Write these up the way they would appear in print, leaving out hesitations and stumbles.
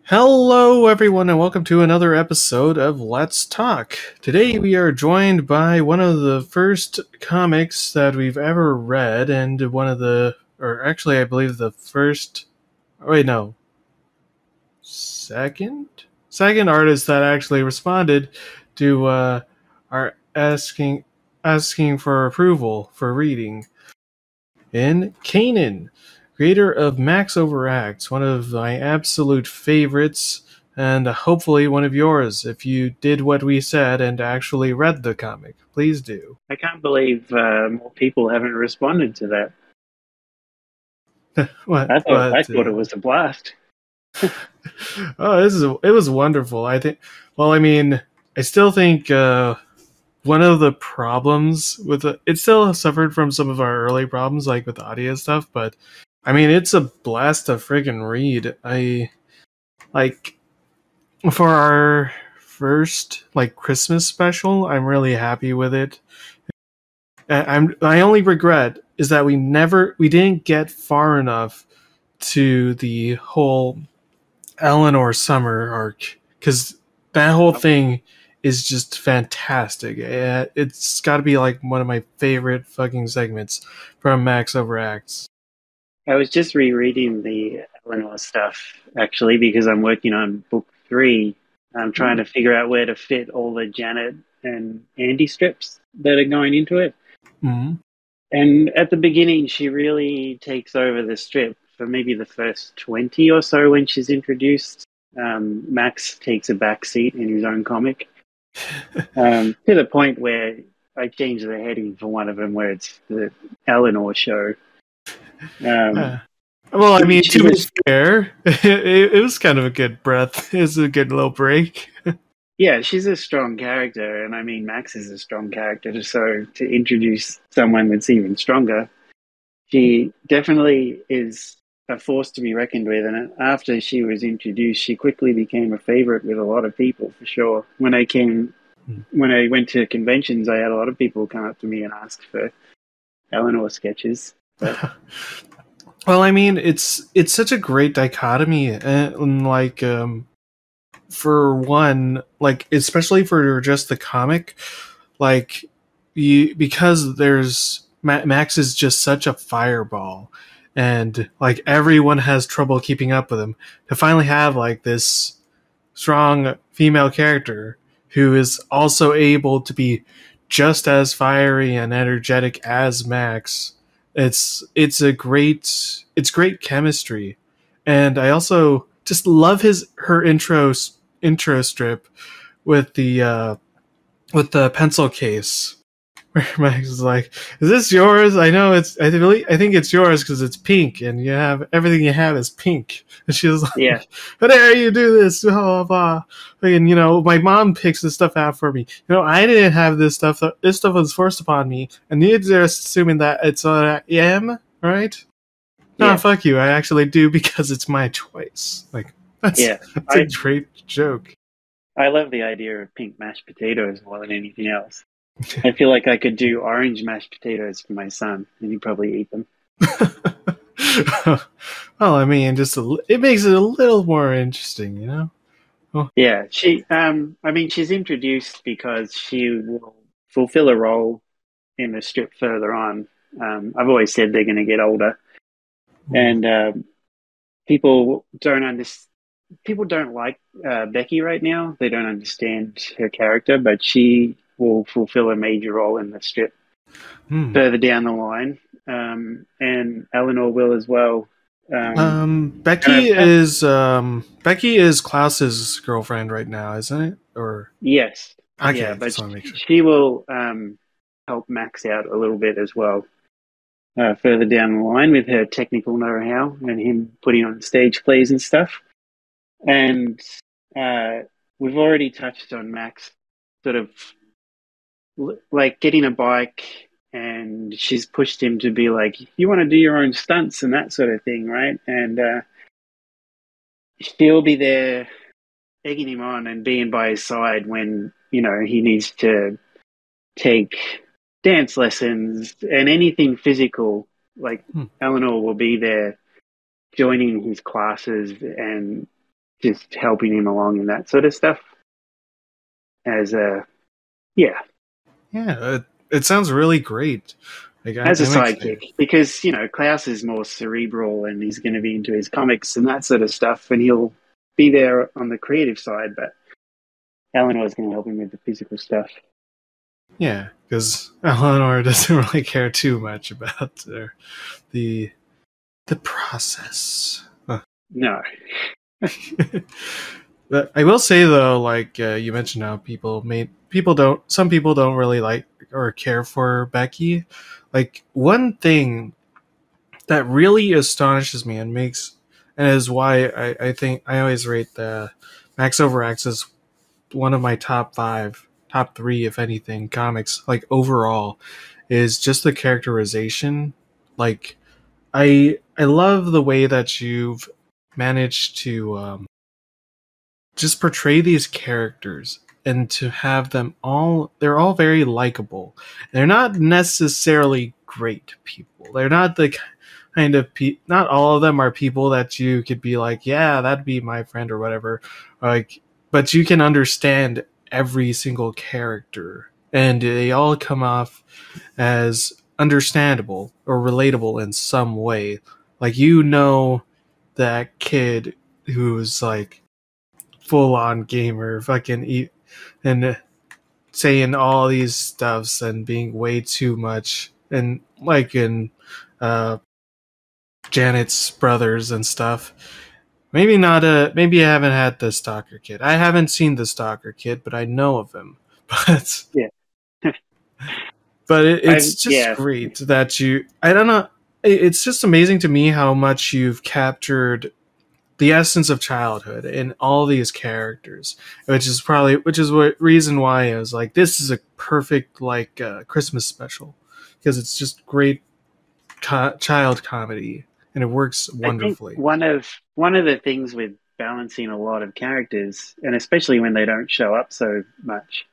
Hello, everyone, and welcome to another episode of Let's Talk. Today we are joined by one of the first comics that we've ever read, and or actually, I believe the first. Oh, wait, no, second artist that actually responded to our asking for approval for reading. In Caanan, creator of Max Overacts, one of my absolute favorites, and hopefully one of yours if you did what we said and actually read the comic. Please do. I can't believe more people haven't responded to that. What? I thought it was a blast. It was wonderful. I think. Well, I mean, I still think one of the problems with it still suffered from some of our early problems, like with audio stuff. But I mean, it's a blast to friggin' read. I like for our first Christmas special. I'm really happy with it. My only regret is that we didn't get far enough to the whole Eleanor summer arc, because that whole thing is just fantastic. It's got to be like one of my favorite fucking segments from Max Overacts. I was just rereading the Eleanor stuff, actually, because I'm working on book 3. I'm trying to figure out where to fit all the Janet and Andy strips that are going into it. Mm-hmm. And at the beginning, she really takes over the strip for maybe the first 20 or so when she's introduced. Max takes a back seat in his own comic. To the point where I changed the heading for one of them where it's the Eleanor show. Well, I mean, to be fair, it was kind of a good breath. It was a good little break. Yeah, she's a strong character, and I mean, Max is a strong character, so to introduce someone that's even stronger, she definitely is a force to be reckoned with, and after she was introduced, she quickly became a favorite with a lot of people, for sure. When I went to conventions, I had a lot of people come up to me and ask for Eleanor sketches. But well, I mean, it's such a great dichotomy, and for one, especially for just the comic, because there's Max is just such a fireball, and everyone has trouble keeping up with him. To finally have this strong female character who is also able to be just as fiery and energetic as Max, it's great chemistry. And I also just love her intro strip with the pencil case, where Max is like, "Is this yours? I know I think it's yours because it's pink, and everything you have is pink." And she was like, yeah, "How dare you do this?" Blah, blah, blah. And my mom picks this stuff out for me. I didn't have this stuff. This stuff was forced upon me, and you're just assuming that it's what I am, right? No, fuck you. I actually do because it's my choice. That's a great joke. I love the idea of pink mashed potatoes more than anything else. I feel like I could do orange mashed potatoes for my son, and he'd probably eat them. Well, I mean, it makes it a little more interesting, Well, yeah, she's introduced because she will fulfill a role in the strip further on. I've always said they're going to get older, and people don't like Becky right now. They don't understand her character, but she will fulfill a major role in the strip further down the line, and Eleanor will as well. Becky is Klaus's girlfriend right now, isn't it? Or yes, okay, yeah, but sure. she will help Max out a little bit as well. Further down the line with her technical know-how and him putting on stage plays and stuff. And we've already touched on Max sort of getting a bike, and she's pushed him to be like, you want to do your own stunts and that sort of thing, right? And she'll be there egging him on and being by his side when, he needs to take dance lessons and anything physical. Eleanor will be there joining his classes and just helping him along in that sort of stuff. As a yeah, it sounds really great. Like as a I'm excited. sidekick, because Klaus is more cerebral and he's going to be into his comics and that sort of stuff, and he'll be there on the creative side, but Eleanor's going to help him with the physical stuff. Yeah, because Eleanor doesn't really care too much about the process. No. But I will say though, like you mentioned, how some people don't really like or care for Becky. Like one thing that really astonishes me and is why I think I always rate the Max Overacts as one of my top 3, if anything, comics, like overall, is just the characterization. Like I love the way that you've managed to just portray these characters and to have them they're all very likable. They're not necessarily great people. They're not the kind of not all of them are people that you could be like, yeah, that'd be my friend or whatever. Like, but you can understand every single character and they all come off as understandable or relatable in some way. Like, that kid who's like full on gamer, fucking and saying all these stuffs and being way too much, and like in uh, Janet's brothers and stuff. Maybe not maybe I haven't had the Stalker Kid. I haven't seen the Stalker Kid, but I know of him. But Yeah. but it's just great that I don't know. It's just amazing to me how much you've captured the essence of childhood in all these characters, which is what reason why I was like, this is a perfect like Christmas special, because it's just great child comedy and it works wonderfully. I think one of the things with balancing a lot of characters, and especially when they don't show up so much,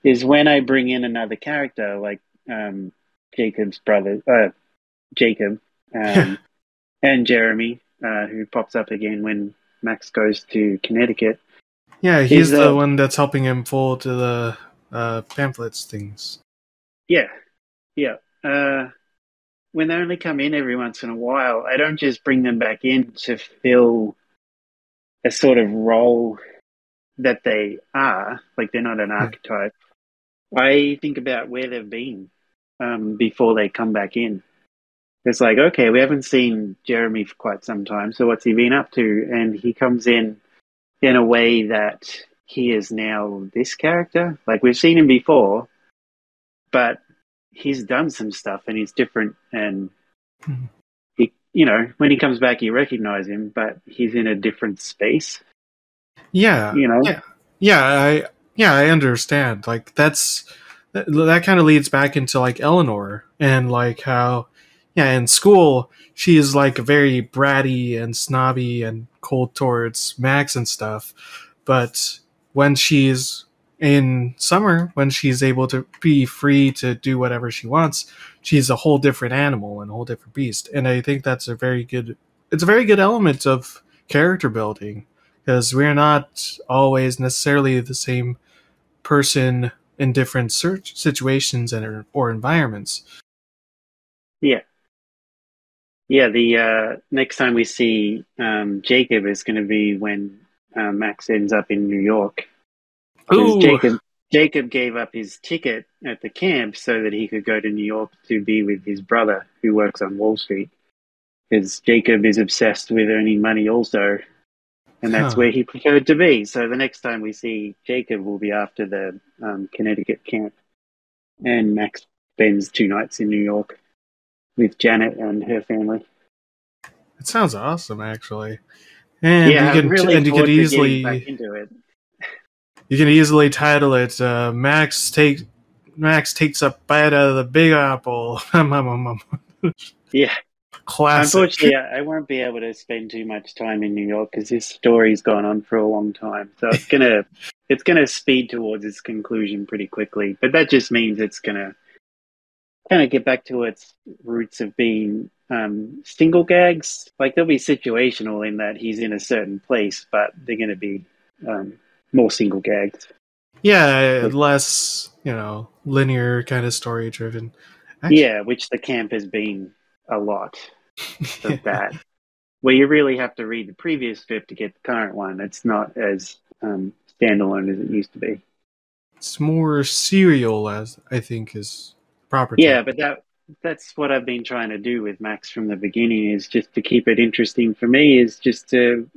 is when I bring in another character like Jacob's brother, Jacob, and Jeremy, who pops up again when Max goes to Connecticut. Yeah, he's the one that's helping him fall to the pamphlets things. Yeah. When they only come in every once in a while, I don't just bring them back in to fill a sort of role that they are, like they're not an archetype. I think about where they've been before they come back in. It's like, okay, we haven't seen Jeremy for quite some time, so what's he been up to? And he comes in a way that he is now this character. Like, we've seen him before, but he's done some stuff and he's different. And, he, when he comes back, you recognize him, but he's in a different space. Yeah. I understand. Like, that kind of leads back into like Eleanor and like how, in school she is like very bratty and snobby and cold towards Max and stuff, but when she's in summer, when she's able to be free to do whatever she wants, she's a whole different animal and a whole different beast. And I think it's a very good element of character building, because we're not always necessarily the same person in different situations or environments. The next time we see Jacob is going to be when Max ends up in New York. Jacob gave up his ticket at the camp so that he could go to New York to be with his brother, who works on Wall Street. Because Jacob is obsessed with earning money also, and that's where he preferred to be. So the next time we see Jacob will be after the Connecticut camp, and Max spends 2 nights in New York with Janet and her family. It sounds awesome, actually. And I'm really forward to getting back into it. You can easily title it Max takes a bite out of the Big Apple. Yeah. Classic. Unfortunately, I won't be able to spend too much time in New York because this story's gone on for a long time. So it's gonna speed towards its conclusion pretty quickly. But that just means it's gonna kind of get back to its roots of being single gags. Like they'll be situational in that he's in a certain place, but they're going to be more single gags. Yeah, less, linear kind of story driven. Yeah, which the camp has been a lot of that. Where you really have to read the previous strip to get the current one. It's not as standalone as it used to be. It's more serial, as I think is proper term. Yeah, but that's what I've been trying to do with Max from the beginning, is just to keep it interesting for me, is just to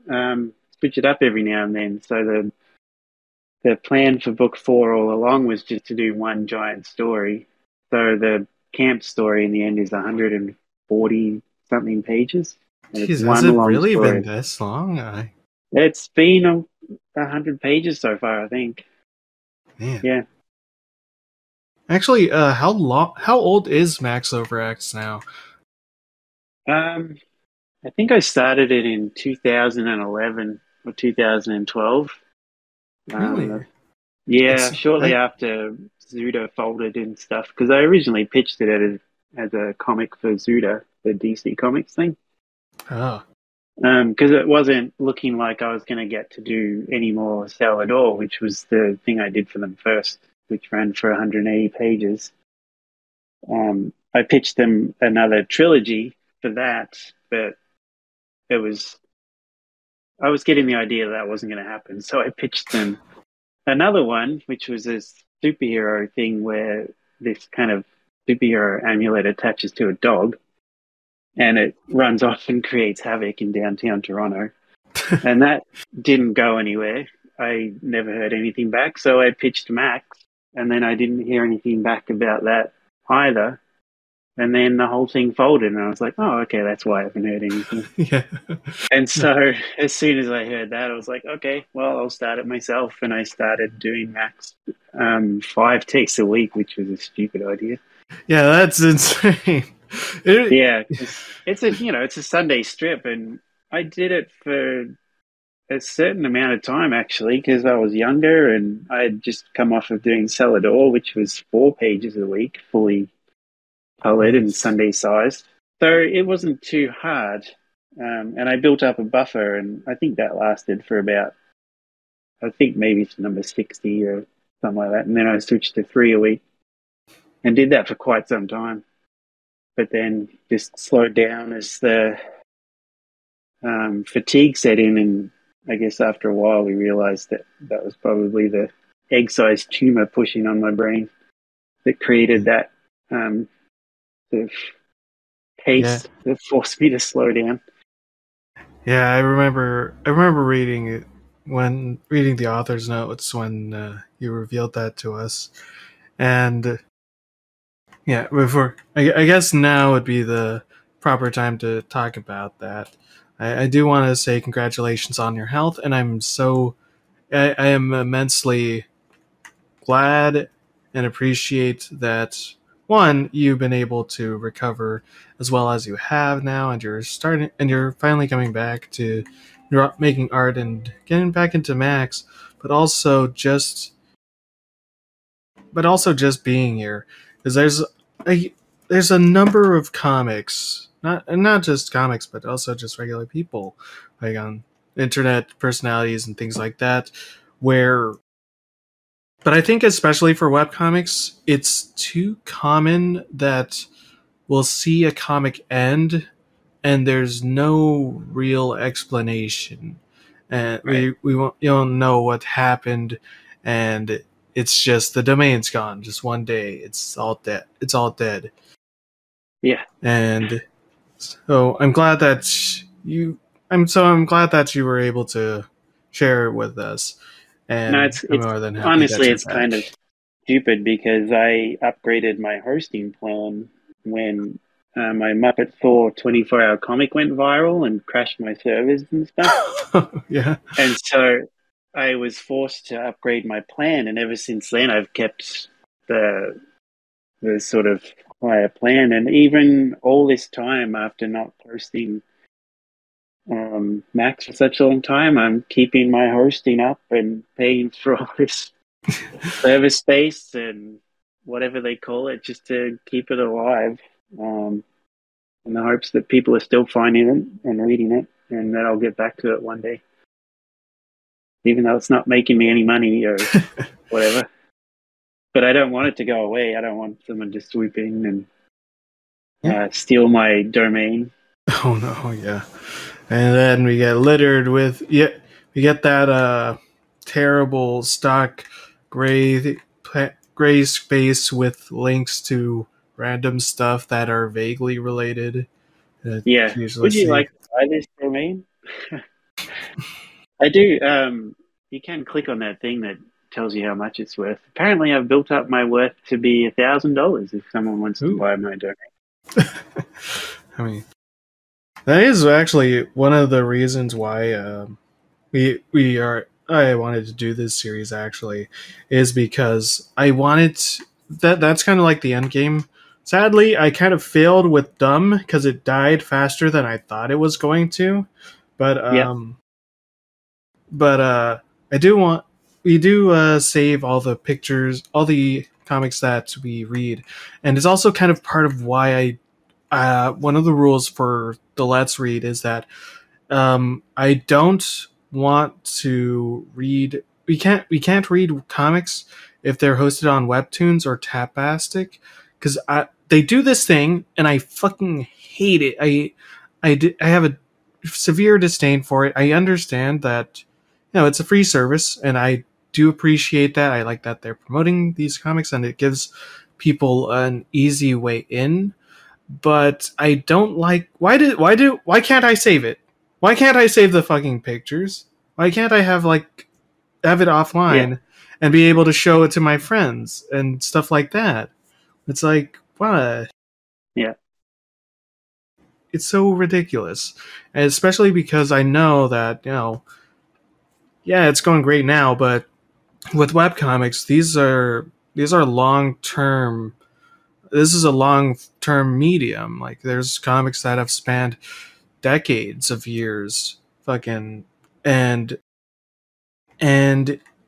switch it up every now and then. So the plan for book 4 all along was just to do one giant story. So the camp story in the end is 140 something pages. Jeez, it's has one it long really story. been this long? It's been 100 pages so far, I think. Man. Yeah. Actually, how old is Max Overacts now? I think I started it in 2011 or 2012. Really? Yeah, shortly after Zuda folded and stuff, because I originally pitched it as a comic for Zuda, the DC Comics thing. Oh. Because it wasn't looking like I was going to get to do any more Salvador, which was the thing I did for them first, which ran for 180 pages. I pitched them another trilogy for that, but I was getting the idea that wasn't going to happen. So I pitched them another one, which was this superhero thing where this kind of superhero amulet attaches to a dog and it runs off and creates havoc in downtown Toronto. And that didn't go anywhere. I never heard anything back. So I pitched Max, and then I didn't hear anything back about that either. And then the whole thing folded, and I was like, oh, okay, that's why I haven't heard anything. Yeah. And so as soon as I heard that, I was like, okay, well, I'll start it myself. And I started doing Max 5 takes a week, which was a stupid idea. Yeah, that's insane. Yeah, it's a Sunday strip, and I did it for a certain amount of time, actually, because I was younger and I had just come off of doing Celador, which was 4 pages a week, fully colored and Sunday sized. So it wasn't too hard. And I built up a buffer, and I think that lasted for about, I think maybe it's number 60 or something like that. And then I switched to 3 a week and did that for quite some time. But then just slowed down as the fatigue set in, and I guess after a while we realized that was probably the egg-sized tumor pushing on my brain that created that sort of pace that forced me to slow down. Yeah, I remember reading it when reading the author's notes when you revealed that to us, and yeah, before I guess now would be the proper time to talk about that. I do want to say congratulations on your health, and I am immensely glad and appreciate that, one, you've been able to recover as well as you have now, and you're finally coming back to making art and getting back into Max, but also just being here, because there's a number of comics, not just comics, but also just regular people, like on internet personalities and things like that, but I think especially for webcomics, it's too common that we'll see a comic end and there's no real explanation. And Right. we won't, you don't know what happened, and it's just the domain's gone. Just one day, it's all dead. It's all dead. Yeah. And so I'm glad that I'm glad that you were able to share it with us. And No, I'm it's more than happy that honestly, you're it's kind of back. stupid because I upgraded my hosting plan when my Muppet Thor 24-hour comic went viral and crashed my servers and stuff. Yeah. And so I was forced to upgrade my plan, and ever since then I've kept the sort of higher plan. And even all this time after not posting Max for such a long time, I'm keeping my hosting up and paying for all this server space and whatever they call it, just to keep it alive, in the hopes that people are still finding it and reading it, and that I'll get back to it one day, even though it's not making me any money or whatever. But I don't want it to go away. I don't want someone to swoop in and steal my domain. Oh no, yeah. And then we get littered with we get that terrible stock gray space with links to random stuff that are vaguely related. Yeah. Would you like to buy this domain? I do. You can click on that thing that tells you how much it's worth. Apparently, I've built up my worth to be $1,000 if someone wants to buy my domain. I mean, that is actually one of the reasons why I wanted to do this series. Actually, is because I wanted that's kind of like the end game. Sadly, I kind of failed with Dumb because it died faster than I thought it was going to. But we do save all the pictures, all the comics that we read, and it's also kind of part of why one of the rules for the Let's Read is that I don't want to read. We can't read comics if they're hosted on Webtoons or Tapastic, because they do this thing and I fucking hate it. I have a severe disdain for it. I understand that it's a free service, and I do appreciate that. I like that they're promoting these comics and it gives people an easy way in. But I don't like why can't I save it? Why can't I save the fucking pictures? Why can't I have it offline and be able to show it to my friends and stuff like that? It's like, what? Yeah. It's so ridiculous. And especially because I know that, it's going great now, but with webcomics, these are long-term. This is a long-term medium. Like, there's comics that have spanned decades of years, fucking, and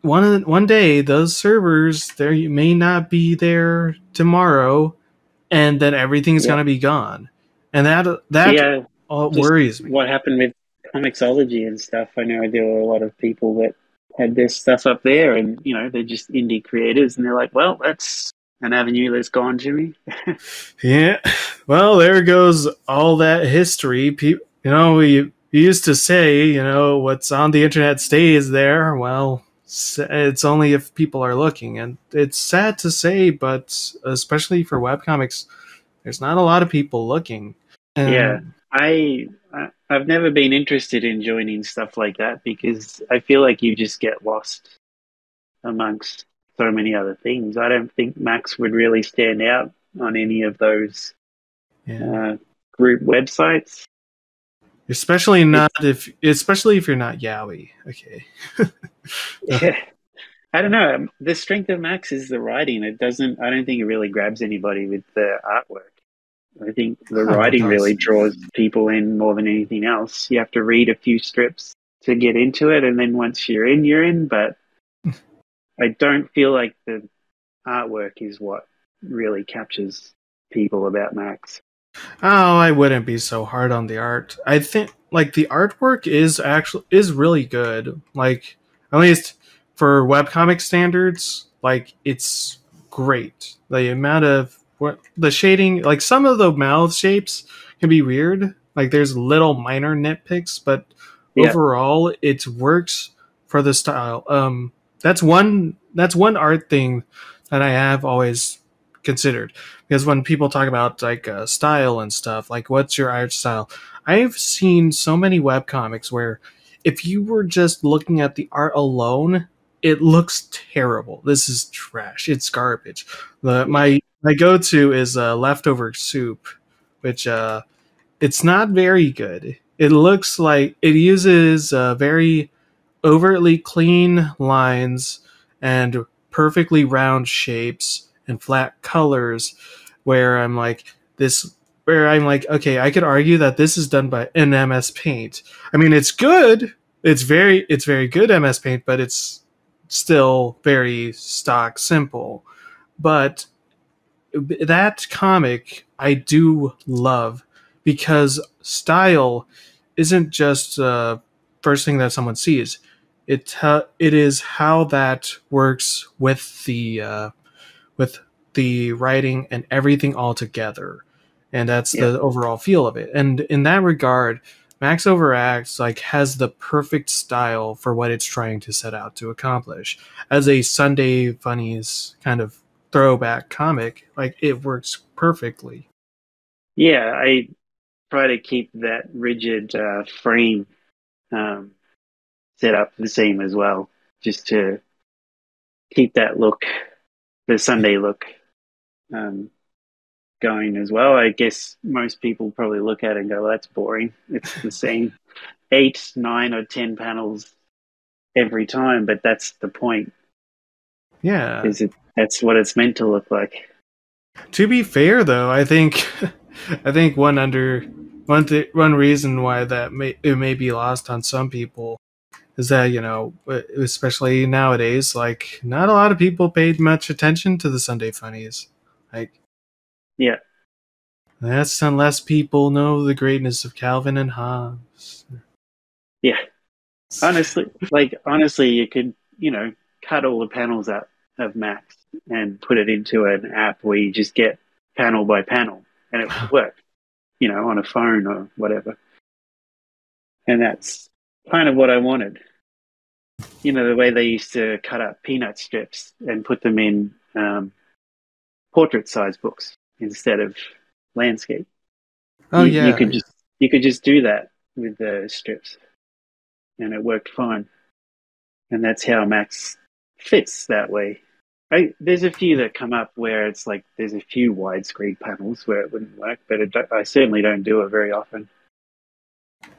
one day those servers there may not be there tomorrow, and then everything's gonna be gone, and that worries me. What happened with Comixology and stuff? I know there were a lot of people that had their stuff up there, and they're just indie creators, and they're like, well, that's an avenue that's gone, Jimmy. Yeah, well, there goes all that history. We used to say, what's on the internet stays there. Well, it's only if people are looking, and it's sad to say, but especially for webcomics, there's not a lot of people looking. Yeah, I've never been interested in joining stuff like that because I feel like you just get lost amongst so many other things. I don't think Max would really stand out on any of those group websites. Especially if you're not yaoi. Okay. Yeah. I don't know. The strength of Max is the writing. I don't think it really grabs anybody with the artwork. I think the writing really draws people in more than anything else. You have to read a few strips to get into it, and then once you're in, but I don't feel like the artwork is what really captures people about Max. Oh, I wouldn't be so hard on the art. I think the artwork is really good. Like, at least for webcomic standards, it's great. The amount of the shading, some of the mouth shapes can be weird. There's little minor nitpicks, but overall it works for the style. That's one art thing that I have always considered, because when people talk about style and stuff, what's your art style, I've seen so many webcomics where if you were just looking at the art alone, it looks terrible. This is trash. It's garbage. My go-to is Leftover Soup, which it's not very good. It looks like it uses very overtly clean lines and perfectly round shapes and flat colors, where I'm like, okay, I could argue that this is done by an MS Paint. I mean, it's good. It's very good MS Paint, but it's still very stock simple. But that comic I do love because style isn't just first thing that someone sees. It is how that works with the writing and everything all together, and that's Yeah. the overall feel of it. And in that regard, Max Overacts like has the perfect style for what it's trying to set out to accomplish. As a Sunday Funnies kind of throwback comic, like it works perfectly. Yeah, I try to keep that rigid frame set up the same as well, just to keep that look, the Sunday look, um, going as well. I guess most people probably look at it and go, well, that's boring. It's the same 8, 9, or 10 panels every time, but that's the point. Yeah. That's what it's meant to look like. To be fair, though, I think I think one reason why it may be lost on some people is that, especially nowadays, like not a lot of people paid much attention to the Sunday Funnies. Like, Yeah. that's unless people know the greatness of Calvin and Hobbes. Yeah. Honestly, you could, cut all the panels out of Max and put it into an app where you just get panel by panel and it would work, on a phone or whatever. And that's kind of what I wanted. The way they used to cut up peanut strips and put them in portrait size books instead of landscape. Oh You yeah, could just do that with the strips, and it worked fine. And that's how Max fits that way. There's a few that come up where it's like there's a few widescreen panels where it wouldn't work, but I certainly don't do it very often.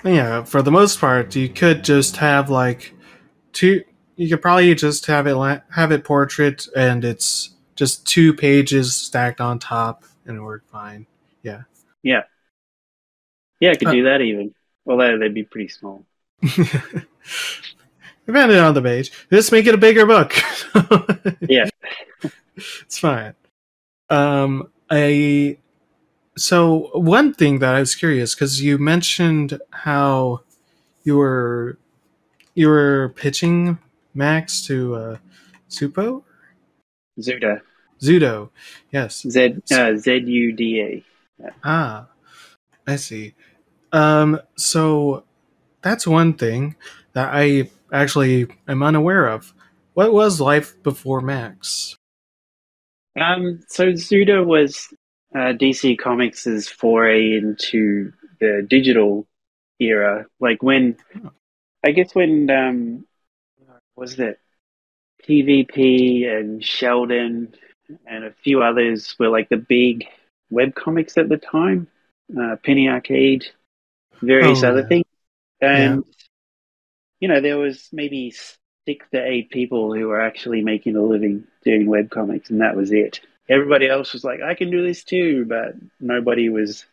yeah. For the most part, you could just have like two. You could probably just have it portrait, and it's just 2 pages stacked on top, and it worked fine. Yeah. Yeah, I could do that even, although they'd be pretty small. Depending on the page, just make it a bigger book. Yeah. It's fine. So one thing that I was curious, because you mentioned how you were pitching Max to Supo? Zudo, yes. Zuda. Yeah. Ah, I see. So that's one thing that I actually am unaware of. What was life before Max? So Zuda was DC Comics' foray into the digital era. Like when was it PvP and Sheldon and a few others were like the big webcomics at the time, Penny Arcade, various other things. And, there was maybe 6 to 8 people who were actually making a living doing webcomics, and that was it. Everybody else was like, I can do this too, but nobody was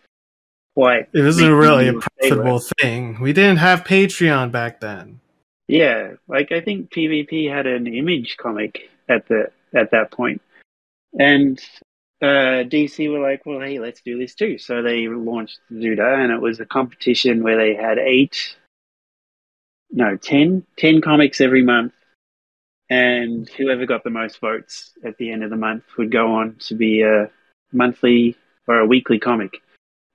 quite. It wasn't really a profitable thing. We didn't have Patreon back then. Yeah, like I think PvP had an Image comic at that point, and DC were like, well, hey, let's do this too. So they launched Zuda, and it was a competition where they had 10 comics every month, and whoever got the most votes at the end of the month would go on to be a monthly or a weekly comic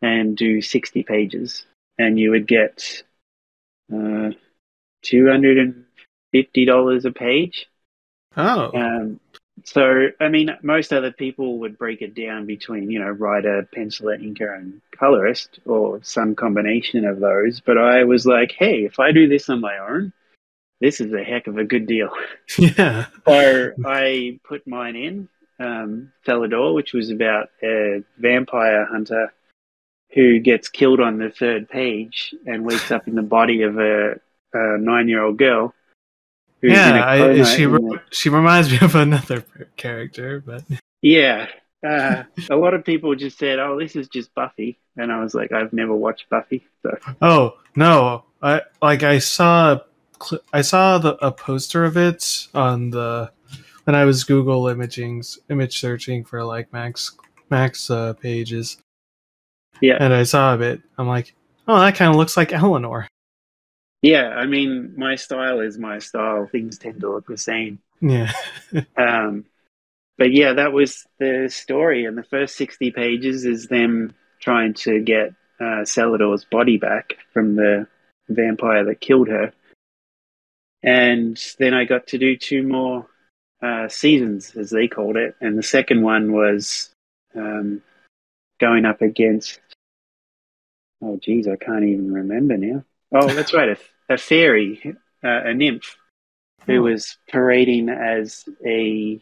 and do 60 pages, and you would get $250 a page. Oh. So, I mean, most other people would break it down between, writer, penciler, inker, and colorist, or some combination of those. But I was like, hey, if I do this on my own, this is a heck of a good deal. Yeah. So I put mine in, Felidor, which was about a vampire hunter who gets killed on the 3rd page and wakes up in the body of a 9-year-old girl. She reminds me of another character, but yeah, a lot of people just said, "Oh, this is just Buffy," and I was like, "I've never watched Buffy." So. Oh no, I saw a poster of it on when I was image searching for like Max Max pages, Yeah. and I saw a bit. I'm like, oh, that kind of looks like Eleanor. Yeah, I mean, my style is my style. Things tend to look the same. Yeah. Um, but yeah, that was the story. And the first 60 pages is them trying to get Celador's body back from the vampire that killed her. And then I got to do two more seasons, as they called it. And the second one was going up against, oh, geez, I can't even remember now. Oh, that's right, a fairy, a nymph, who was parading as a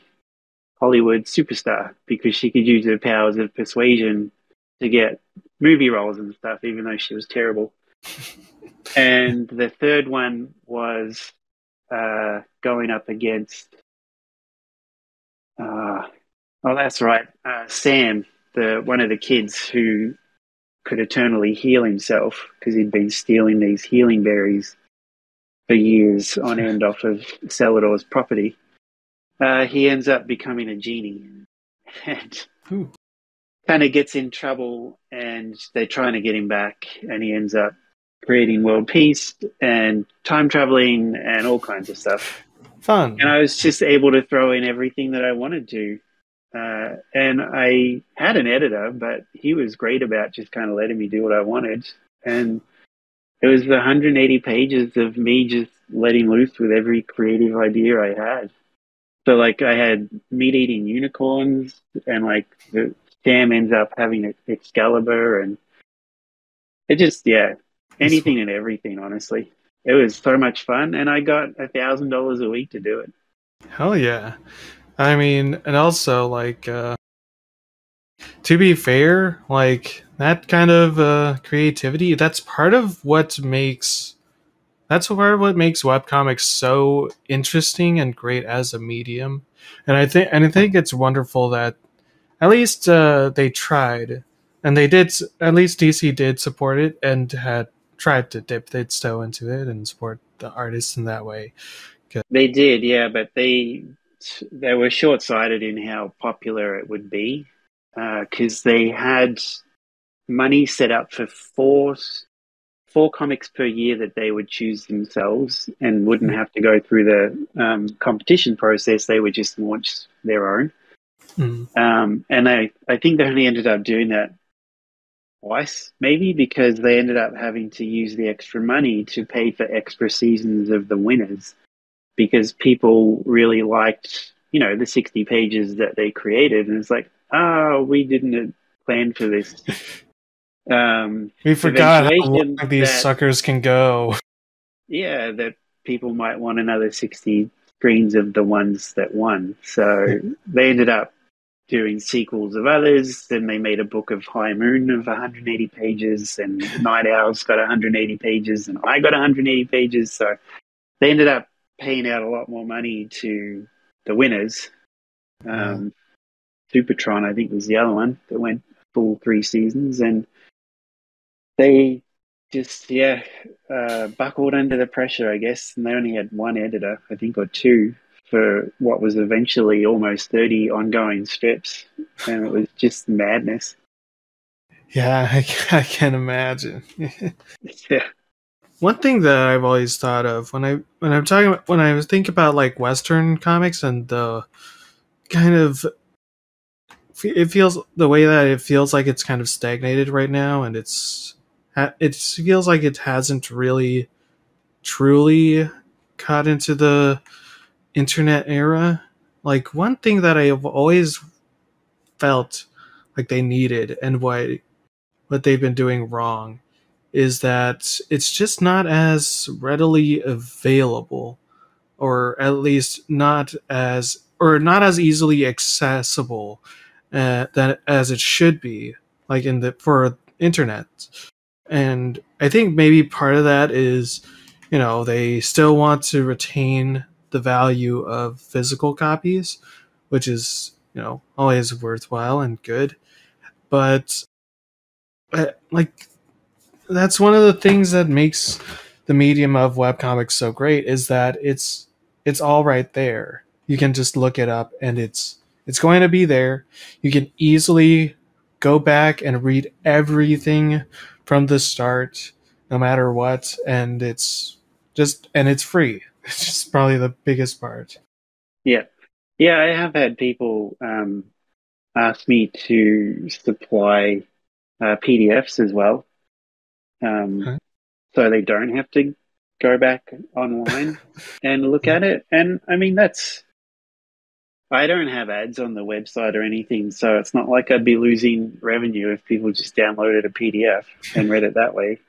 Hollywood superstar because she could use her powers of persuasion to get movie roles and stuff, even though she was terrible. And the third one was going up against, oh, that's right, Sam, one of the kids who could eternally heal himself because he'd been stealing these healing berries for years on end off of Celador's property. He ends up becoming a genie and kind of gets in trouble, and they're trying to get him back, and he ends up creating world peace and time traveling and all kinds of stuff. Fun. And I was just able to throw in everything that I wanted to. And I had an editor, but he was great about just kind of letting me do what I wanted. And it was 180 pages of me just letting loose with every creative idea I had. So, like, I had meat-eating unicorns, and, like, Sam ends up having Excalibur, and it just, yeah, anything and everything, honestly. It was so much fun, and I got $1,000 a week to do it. Hell yeah. I mean, and also, like, to be fair, like, that kind of creativity, that's part of what makes webcomics so interesting and great as a medium. And I think it's wonderful that at least they tried, and they did. At least DC did support it and had tried to dip its toe into it and support the artists in that way. They did, yeah, but they were short-sighted in how popular it would be because they had money set up for four comics per year that they would choose themselves and wouldn't have to go through the competition process. They would just launch their own. And I think they only ended up doing that twice, maybe, because they ended up having to use the extra money to pay for extra seasons of the winners because people really liked, the 60 pages that they created. And it's like, we didn't plan for this. We forgot how long these suckers can go. Yeah, that people might want another 60 screens of the ones that won. So they ended up doing sequels of others. Then they made a book of High Moon of 180 pages, and Night Owl's got 180 pages, and I got 180 pages. So they ended up paying out a lot more money to the winners. Supertron, I think, was the other one that went full 3 seasons, and they just buckled under the pressure, I guess, and they only had one editor, I think, or two, for what was eventually almost 30 ongoing strips, and it was just madness. Yeah, I can imagine. Yeah. One thing that I've always thought of when I think about like Western comics and the kind of it feels the way that it feels like it's kind of stagnated right now, and it feels like it hasn't really truly caught into the internet era. Like, one thing that I have always felt like they needed, and what they've been doing wrong, is that it's just not as readily available, or at least not as easily accessible that as it should be, like for internet. And I think maybe part of that is, they still want to retain the value of physical copies, which is, always worthwhile and good. But like, that's one of the things that makes the medium of webcomics so great, is that it's all right there. You can just look it up, and it's It's going to be there. You can easily go back and read everything from the start, no matter what, and it's free. It's just probably the biggest part. Yeah. Yeah, I have had people ask me to supply PDFs as well, um, Huh? so they don't have to go back online and look Yeah. at it. And I mean, I don't have ads on the website or anything, so it's not like I'd be losing revenue if people just downloaded a PDF and read it that way.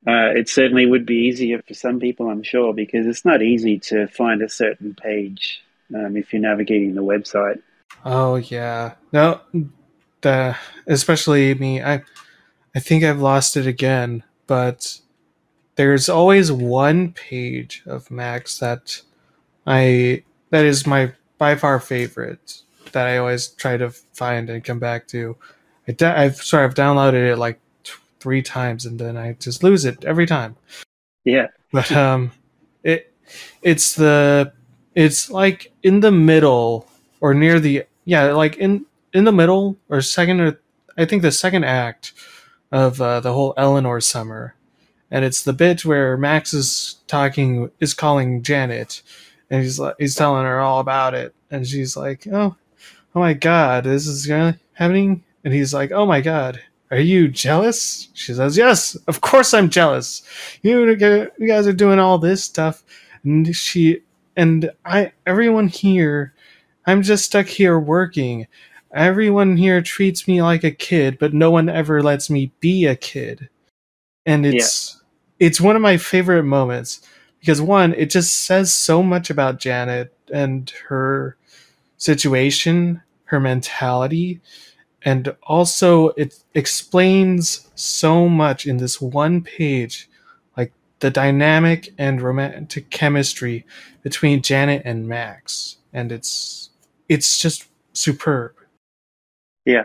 It certainly would be easier for some people, I'm sure, because it's not easy to find a certain page if you're navigating the website. Oh yeah. No, the especially me. I think I've lost it again, but there's always one page of Max I that is my by far favorite that I always try to find and come back to. I've downloaded it like three times and then I just lose it every time. Yeah, But it it's the it's like in the middle or near the like in the middle or second or I think the second act of the whole Eleanor summer, and it's the bit where Max is calling Janet, and he's telling her all about it, and she's like, oh my god, this is really happening, and he's like, oh my god, are you jealous? She says, yes, of course I'm jealous. You guys are doing all this stuff, and everyone here, I'm just stuck here working. Everyone here treats me like a kid, but no one ever lets me be a kid, and yeah, it's one of my favorite moments because one, it just says so much about Janet and her situation, her mentality, and also it explains so much in this one page, like the dynamic and romantic chemistry between Janet and Max, and it's just superb. yeah,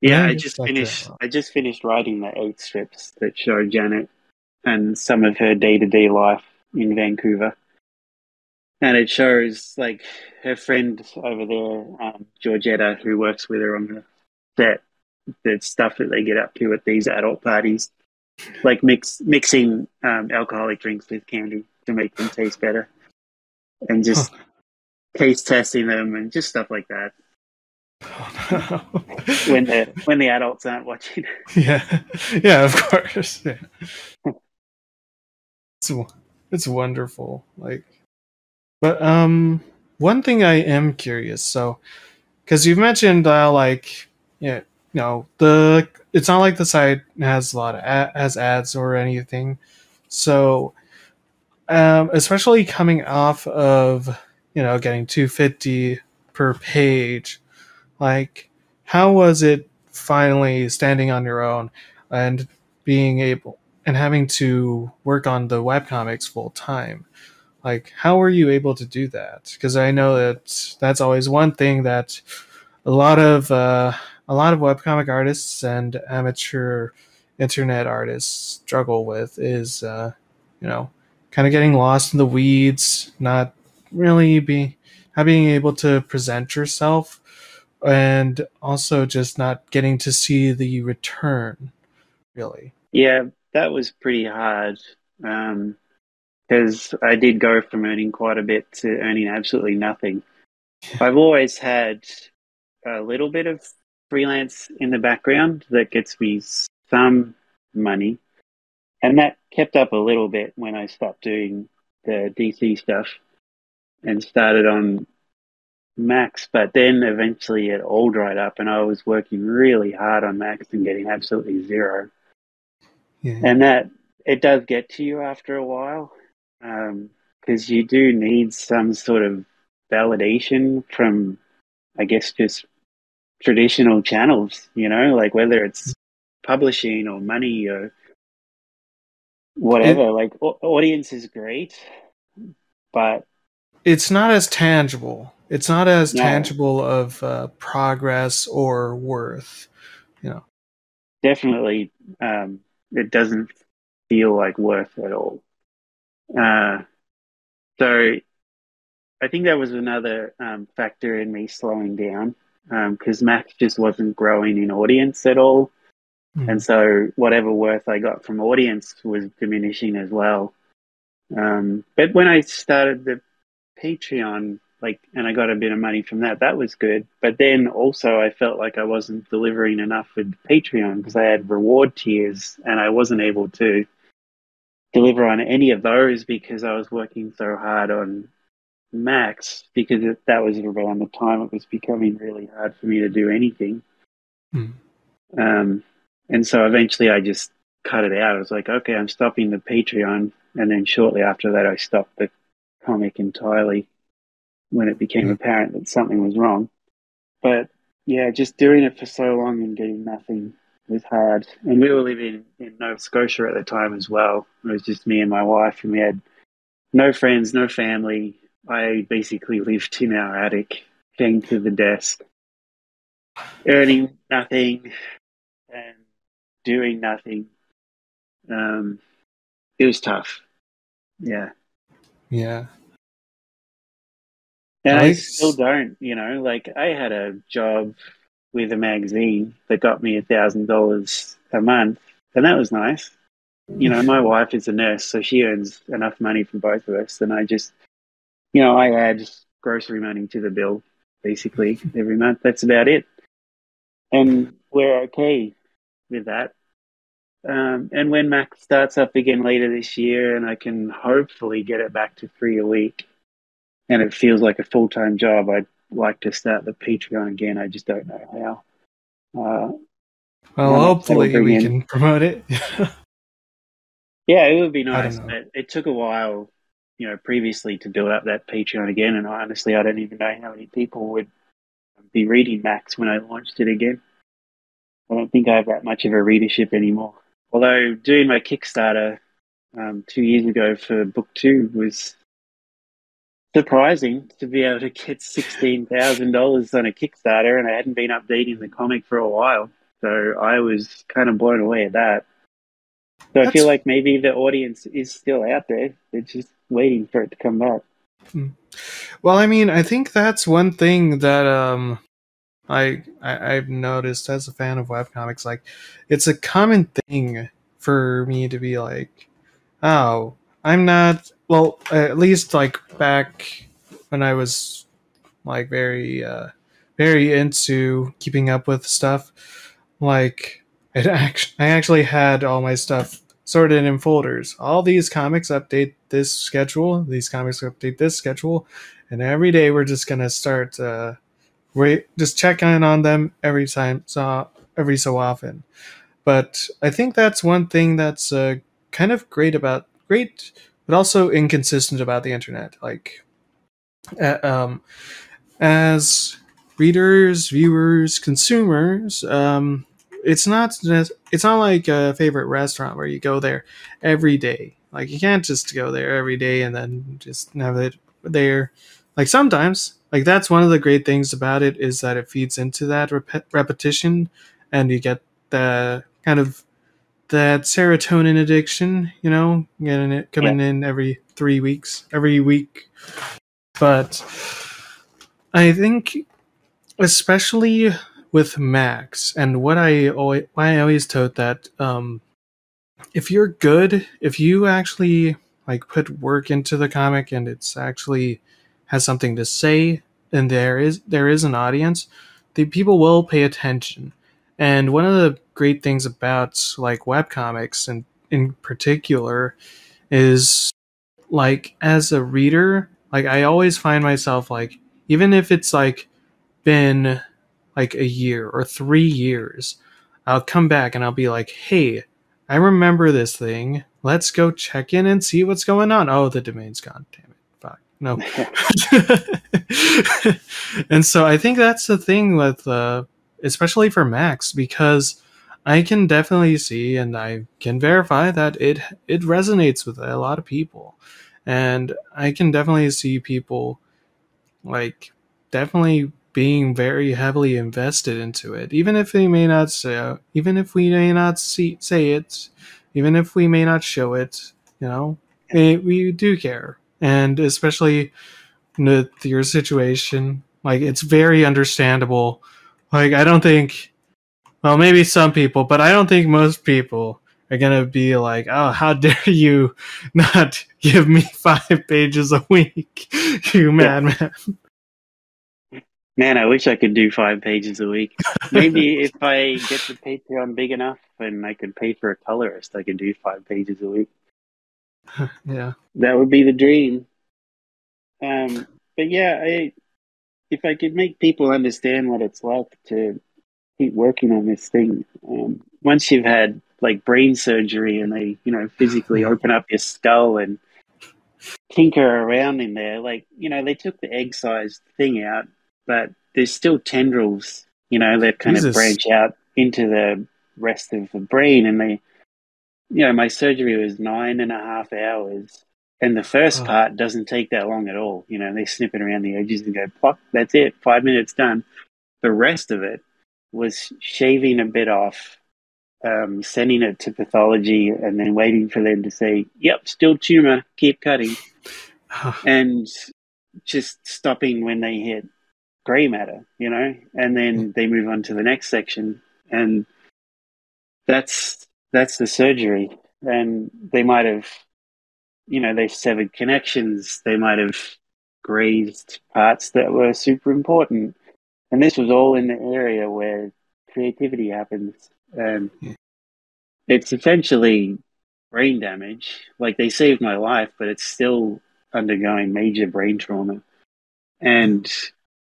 And yeah. I just like that a lot. I just finished writing the 8 strips that show Janet and some of her day to day life in Vancouver, and it shows like her friend over there, Georgetta, who works with her on the set. The stuff that they get up to at these adult parties, like mixing alcoholic drinks with candy to make them taste better, and just taste testing them and just stuff like that. When the adults aren't watching. Yeah, yeah, of course. Yeah. It's it's wonderful. Like, but one thing I am curious. So, because you've mentioned like, yeah, the it's not like the site has a lot of has ads or anything. So, especially coming off of getting 250 per page, like, how was it finally standing on your own and being able and having to work on the webcomics full time? Like, how were you able to do that? Because I know that that's always one thing that a lot of uh, a lot of webcomic artists and amateur internet artists struggle with is you know kind of getting lost in the weeds, not being able to present yourself, and also just not getting to see the return really. Yeah, that was pretty hard because I did go from earning quite a bit to earning absolutely nothing. I've always had a little bit of freelance in the background that gets me some money, and that kept up a little bit when I stopped doing the DC stuff and started on Max. But then eventually it all dried up, and I was working really hard on Max and getting absolutely zero. Yeah. And that it does get to you after a while, because you do need some sort of validation from, I guess, just traditional channels, like whether it's publishing or money or it whatever. Like audience is great, but it's not as tangible. It's not as no, tangible of progress or worth. You know. definitely, it doesn't feel like worth at all. Uh, so I think that was another factor in me slowing down because Max just wasn't growing in audience at all. And so whatever worth I got from audience was diminishing as well. But when I started the Patreon, like, and I got a bit of money from that, that was good. But then also I felt like I wasn't delivering enough with Patreon because I had reward tiers and I wasn't able to deliver on any of those because I was working so hard on Max because that was around the time it was becoming really hard for me to do anything. And so eventually I just cut it out. I was like, okay, I'm stopping the Patreon. And then shortly after that, I stopped the comic entirely when it became apparent that something was wrong. But yeah, just doing it for so long and getting nothing was hard. And we were living in Nova Scotia at the time as well. It was just me and my wife, and we had no friends, no family. I basically lived in our attic, chained to the desk, earning nothing and doing nothing. It was tough. Yeah. Yeah. And I still don't, like I had a job with a magazine that got me $1,000 a month, and that was nice. My wife is a nurse, so she earns enough money for both of us, and I just, I add grocery money to the bill basically every month. That's about it, and we're okay with that. And when Mac starts up again later this year, and I can hopefully get it back to 3 a week, and it feels like a full-time job, I'd like to start the Patreon again. I just don't know how. Well, hopefully we can promote it. Yeah, it would be nice. But it took a while, previously to build up that Patreon again. And honestly, I don't even know how many people would be reading Max when I launched it again. I don't think I have that much of a readership anymore. Although doing my Kickstarter 2 years ago for book 2 was surprising to be able to get $16,000 on a Kickstarter, and I hadn't been updating the comic for a while. So I was kind of blown away at that. So I feel like maybe the audience is still out there. They're just waiting for it to come back. Well, I mean, I think that's one thing that I've noticed as a fan of webcomics. Like, it's a common thing for me to be like, oh, I'm not, well, at least like back when I was like very into keeping up with stuff, like I actually had all my stuff sorted in folders. All these comics update this schedule, these comics update this schedule, and every day we're just gonna start we just check in on them every so often. But I think that's one thing that's kind of great, but also inconsistent about the internet. Like, as readers, viewers, consumers, it's not like a favorite restaurant where you go there every day. Like, you can't just go there every day and then just have it there. Like, sometimes, like, that's one of the great things about it, is that it feeds into that repetition, and you get the kind of that serotonin addiction, getting it coming in every 3 weeks, every week. But I think, especially with Max, and why I always told that, if you're good, if you actually like put work into the comic and it's actually has something to say, and there is an audience, the people will pay attention. And one of the great things about like webcomics, and in particular, is like, as a reader, like, I always find myself like, even if it's like been like a year or 3 years, I'll come back and I'll be like, hey, I remember this thing. Let's go check in and see what's going on. Oh, the domain's gone. Damn it. Fuck. No. And so I think that's the thing with, especially for Max, because I can definitely see, and I can verify that it resonates with a lot of people. And I can definitely see people like definitely being very heavily invested into it, even if they may not say, even if we may not say it, even if we may not show it, we do care. And especially with your situation. Like, it's very understandable. Like, I don't think, well, maybe some people, but I don't think most people are gonna be like, "Oh, how dare you not give me 5 pages a week, you madman." Man, I wish I could do 5 pages a week. Maybe if I get the Patreon big enough and I could pay for a colorist, I could do 5 pages a week. Yeah. That would be the dream. But yeah, if I could make people understand what it's like to keep working on this thing, once you've had like brain surgery and they, physically open up your skull and tinker around in there, like, they took the egg-sized thing out, but there's still tendrils, that kind of Jesus. branch out into the rest of the brain. And my surgery was 9.5 hours. And the first part doesn't take that long at all. They snip it around the edges and go, plop, that's it, 5 minutes done. The rest of it was shaving a bit off, sending it to pathology, and then waiting for them to say, yep, still tumor, keep cutting. And just stopping when they hit gray matter, and then they move on to the next section. And that's the surgery. And they might have, they've severed connections. They might have grazed parts that were super important. And this was all in the area where creativity happens. And it's essentially brain damage. Like, they saved my life, but it's still undergoing major brain trauma. And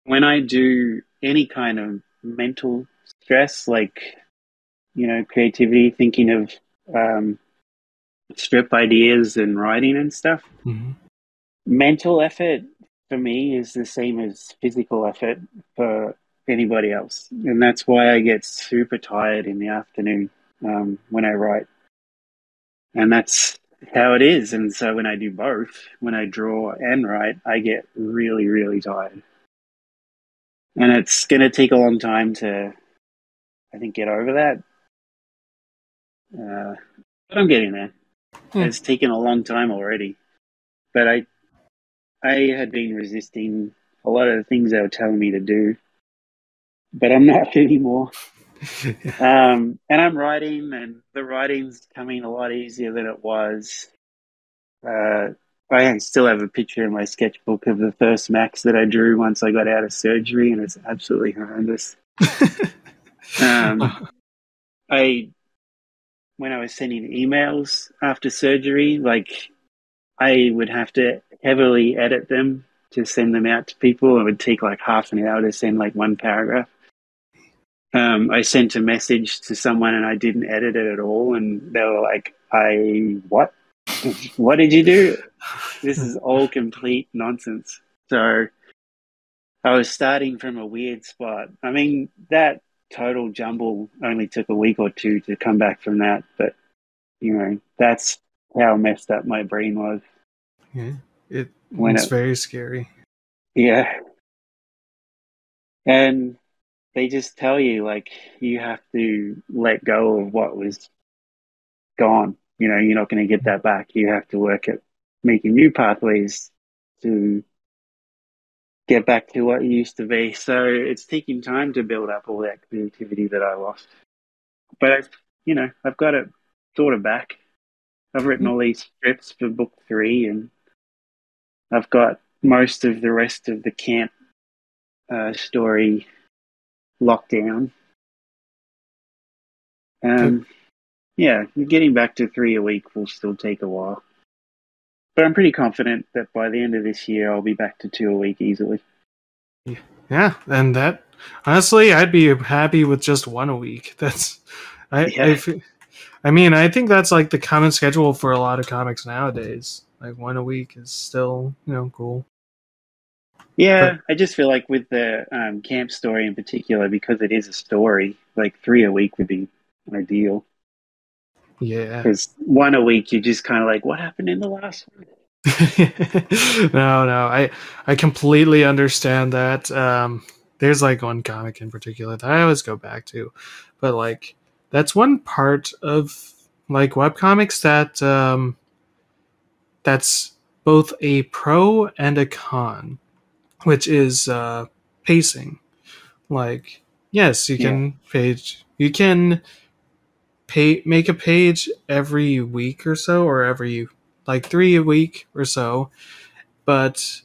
when I do any kind of mental stress, like, creativity, thinking of strip ideas and writing and stuff, mental effort for me is the same as physical effort for anybody else. And that's why I get super tired in the afternoon when I write. And that's how it is. And so when I do both, when I draw and write, I get really, really tired. And it's going to take a long time to, I think, get over that. But I'm getting there. It's taken a long time already. But I had been resisting a lot of the things they were telling me to do. But I'm not anymore. And I'm writing, and the writing's coming a lot easier than it was. I still have a picture in my sketchbook of the first Max that I drew once I got out of surgery, and it's absolutely horrendous. When I was sending emails after surgery, like, I would have to heavily edit them to send them out to people. It would take like half an hour to send like one paragraph. I sent a message to someone and I didn't edit it at all, and they were like, what? What did you do? This is all complete nonsense. So I was starting from a weird spot. I mean, that total jumble only took a week or two to come back from that, but that's how messed up my brain was. Yeah, it's very scary. Yeah. And they just tell you, like, you have to let go of what was gone. You're not going to get that back. You have to work at making new pathways to get back to what you used to be. So it's taking time to build up all that creativity that I lost. But I've got it sort of back. I've written all these scripts for book 3, and I've got most of the rest of the camp story locked down. Yeah, getting back to 3 a week will still take a while. But I'm pretty confident that by the end of this year, I'll be back to 2 a week easily. Yeah, and that, honestly, I'd be happy with just 1 a week. I mean, I think that's like the common schedule for a lot of comics nowadays. Like 1 a week is still, cool. Yeah, I just feel like with the camp story in particular, because it is a story, like 3 a week would be ideal. Yeah. Because 1 a week, you're just kind of like, what happened in the last one? No, I completely understand that. There's like one comic in particular that I always go back to, but like that's one part of like webcomics that that's both a pro and a con. which is pacing. Like, yes, Yeah. you can make a page every week or so, or every like 3 a week or so, but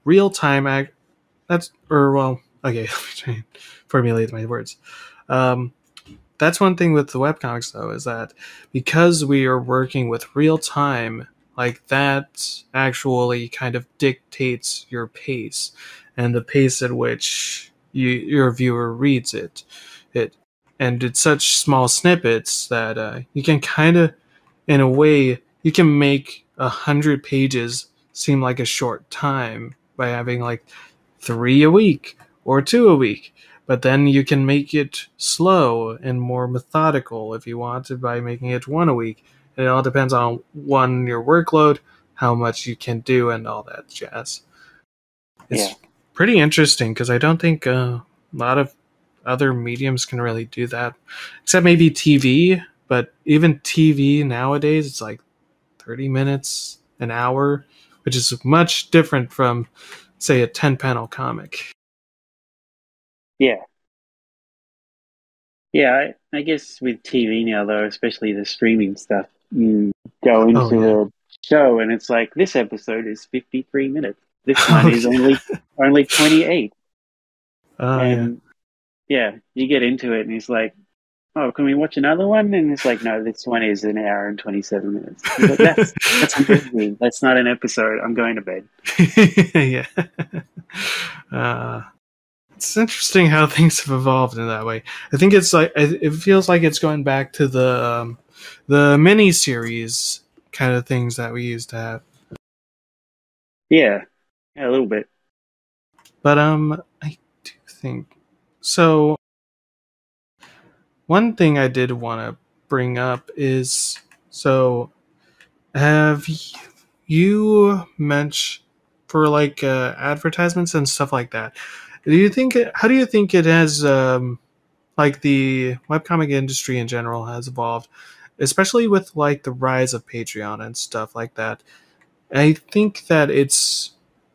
real time act that's or well okay let me try and formulate my words. um that's one thing with the webcomics though, is that because we are working with real time, like that actually kind of dictates your pace and the pace at which your viewer reads it and it's such small snippets that you can kind of, in a way, you can make 100 pages seem like a short time by having like 3 a week or 2 a week. But then you can make it slow and more methodical if you want to by making it 1 a week. And it all depends on one, your workload, how much you can do, and all that jazz. Yeah. It's pretty interesting because I don't think a lot of other mediums can really do that, except maybe TV. But even TV nowadays, it's like 30 minutes, an hour, which is much different from, say, a 10 panel comic. Yeah. Yeah. I guess with TV now, though, especially the streaming stuff, you go Oh, into yeah. a show and it's like, this episode is 53 minutes. This one Oh, is yeah. only 28. Oh, yeah. And yeah, you get into it and it's like, oh, can we watch another one? And it's like, no, this one is an hour and 27 minutes. It's like, that's a movie. That's not an episode. I'm going to bed. Yeah. Uh, it's interesting how things have evolved in that way. I think it's like it feels like it's going back to the mini series kind of things that we used to have. Yeah. Yeah, a little bit. But I do think so. One thing I did want to bring up is, so have you mentioned for like advertisements and stuff like that? How do you think it has like the webcomic industry in general has evolved, especially with like the rise of Patreon and stuff like that? I think that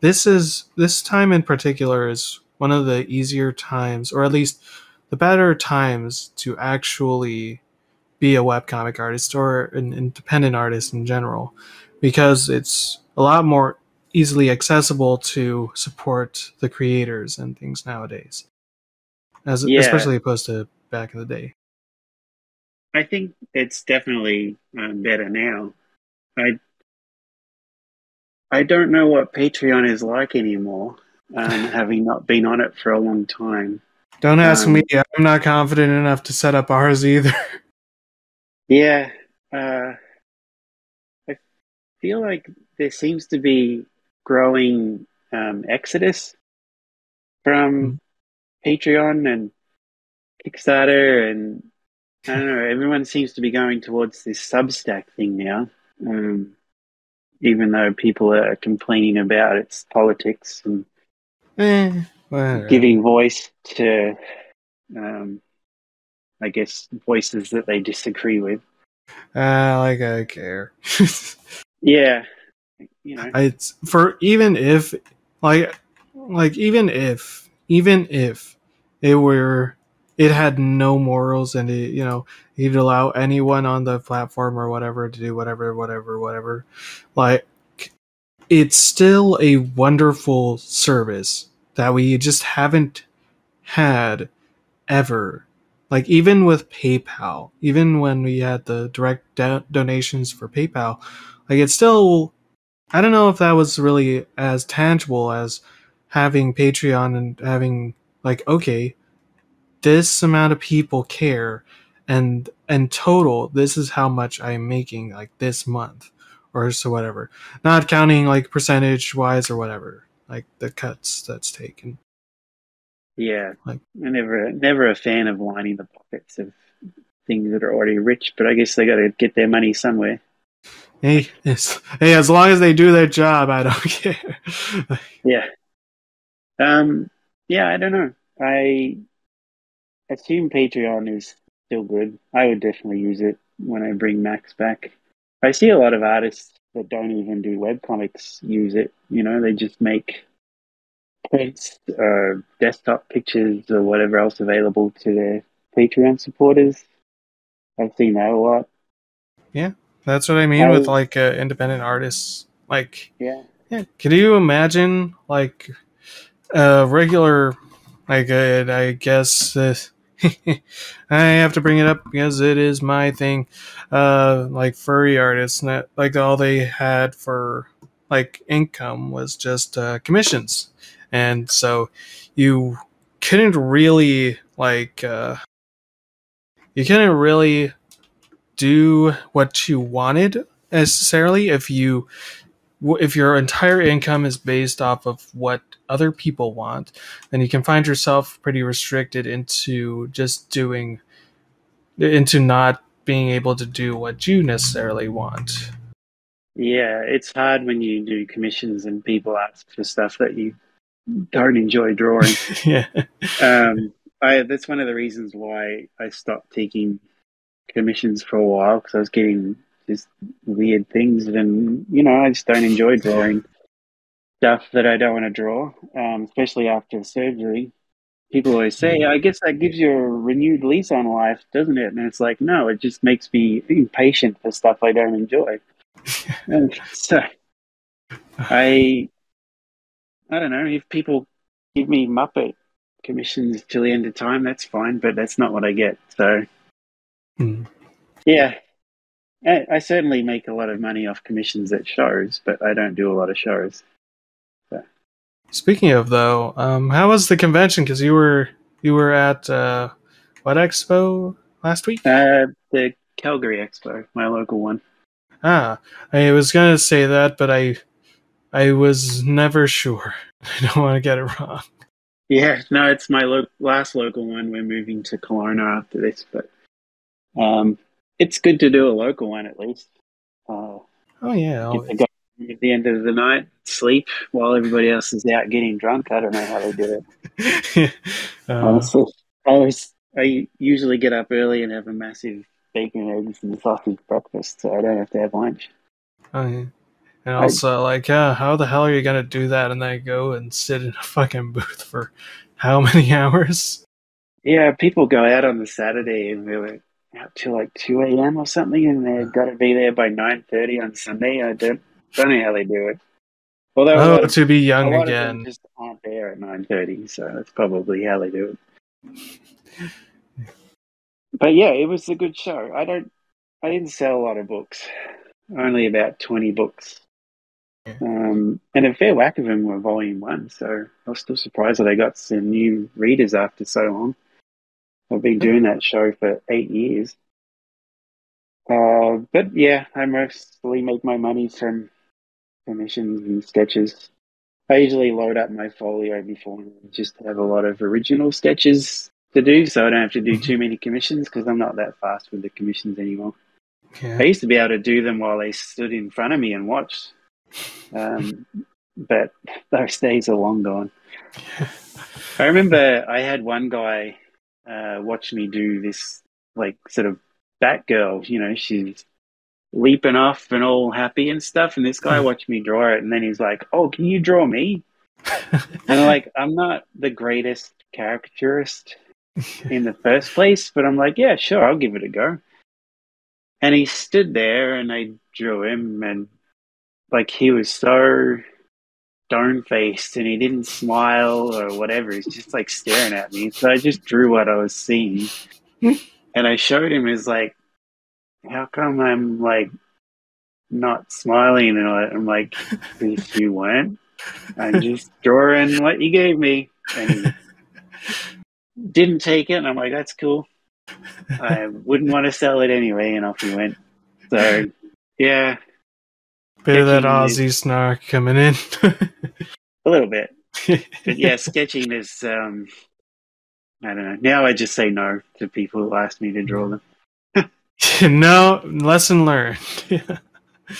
this time in particular is one of the easier times, or at least the better times, to actually be a webcomic artist or an independent artist in general, because it's a lot more easily accessible to support the creators and things nowadays, as Yeah. especially opposed to back in the day. I think it's definitely better now. I I don't know what Patreon is like anymore, having not been on it for a long time. Don't ask me. Um, I'm not confident enough to set up ours either. yeah, I feel like there seems to be growing exodus from Patreon and Kickstarter, and I don't know. Everyone seems to be going towards this Substack thing now, um, even though people are complaining about its politics and Whatever. giving voice to, um, I guess, voices that they disagree with. Like I care. Yeah, you know. It's for even if like even if it were it had no morals, and you'd allow anyone on the platform or whatever to do whatever, like, it's still a wonderful service that we just haven't had ever. Like, even with PayPal, even when we had the direct donations for PayPal, like, it's still, I don't know if that was really as tangible as having Patreon and having, like, okay, this amount of people care, and total, this is how much I'm making, like, this month, or so whatever. Not counting like percentage wise or whatever, like the cuts that's taken. Yeah, Like, I never a fan of lining the pockets of things that are already rich, but I guess they got to get their money somewhere. hey, as long as they do their job, I don't care. Yeah. Um. Yeah, I don't know. I assume Patreon is still good. I would definitely use it when I bring Max back. I see a lot of artists that don't even do webcomics use it. They just make prints, desktop pictures, or whatever else available to their Patreon supporters. I've seen that a lot. Yeah, that's what I mean with like independent artists. Like, Yeah. Can you imagine like a regular, like I guess I have to bring it up because it is my thing. Like furry artists, and like all they had for like income was just commissions, and so you couldn't really you couldn't really do what you wanted necessarily if your entire income is based off of what other people want, then you can find yourself pretty restricted into not being able to do what you necessarily want. Yeah, it's hard when you do commissions and people ask for stuff that you don't enjoy drawing. Yeah. That's one of the reasons why I stopped taking commissions for a while, because I was getting just weird things, and I just don't enjoy drawing stuff that I don't want to draw, especially after surgery. People always say, I guess that gives you a renewed lease on life, doesn't it? And it's like, no, it just makes me impatient for stuff I don't enjoy. And so I don't know, if people give me Muppet commissions till the end of time, that's fine, but that's not what I get. So yeah, I certainly make a lot of money off commissions at shows, but I don't do a lot of shows. So. Speaking of though, how was the convention? Because you were at what expo last week? The Calgary Expo, my local one. I was gonna say that, but I was never sure. I don't want to get it wrong. Yeah, no, it's my last local one. We're moving to Kelowna after this, but it's good to do a local one at least. Oh yeah, get to go at the end of the night, sleep while everybody else is out getting drunk. I don't know how they do it. Honestly, I usually get up early and have a massive bacon, eggs, and sausage breakfast, so I don't have to have lunch. Oh, yeah. And also, how the hell are you gonna do that and then go and sit in a fucking booth for how many hours? Yeah, people go out on the Saturday and they're out till like 2 a.m. or something, and they've got to be there by 9:30 on Sunday. I don't know how they do it. Although to be young a lot again. of them just aren't there at 9:30, so that's probably how they do it. But yeah, it was a good show. I didn't sell a lot of books, only about 20 books. And a fair whack of them were volume 1, so I was still surprised that I got some new readers after so long. I've been doing that show for 8 years. But yeah, I mostly make my money from commissions and sketches. I usually load up my folio before and just have a lot of original sketches to do, so I don't have to do too many commissions, because I'm not that fast with the commissions anymore. Yeah. I used to be able to do them while they stood in front of me and watched. But those days are long gone. I remember I had one guy watch me do this, like, sort of Batgirl. She's leaping off and all happy and stuff, and this guy watched me draw it, and then he's like, "Oh, can you draw me?" And I'm not the greatest caricaturist in the first place, but I'm like, yeah, sure, I'll give it a go. And he stood there, and I drew him, and he was so stone-faced, and he didn't smile or whatever. He's just staring at me. So I just drew what I was seeing, and I showed him. He's like, "How come I'm not smiling?" And I'm like, "If you weren't, I'm just drawing what you gave me." And he didn't take it, and I'm like, "That's cool. I wouldn't want to sell it anyway," and off he went. So yeah. Bit of that Aussie snark coming in. A little bit. But yeah, sketching is, I don't know. Now I just say no to people who ask me to draw them. No, lesson learned.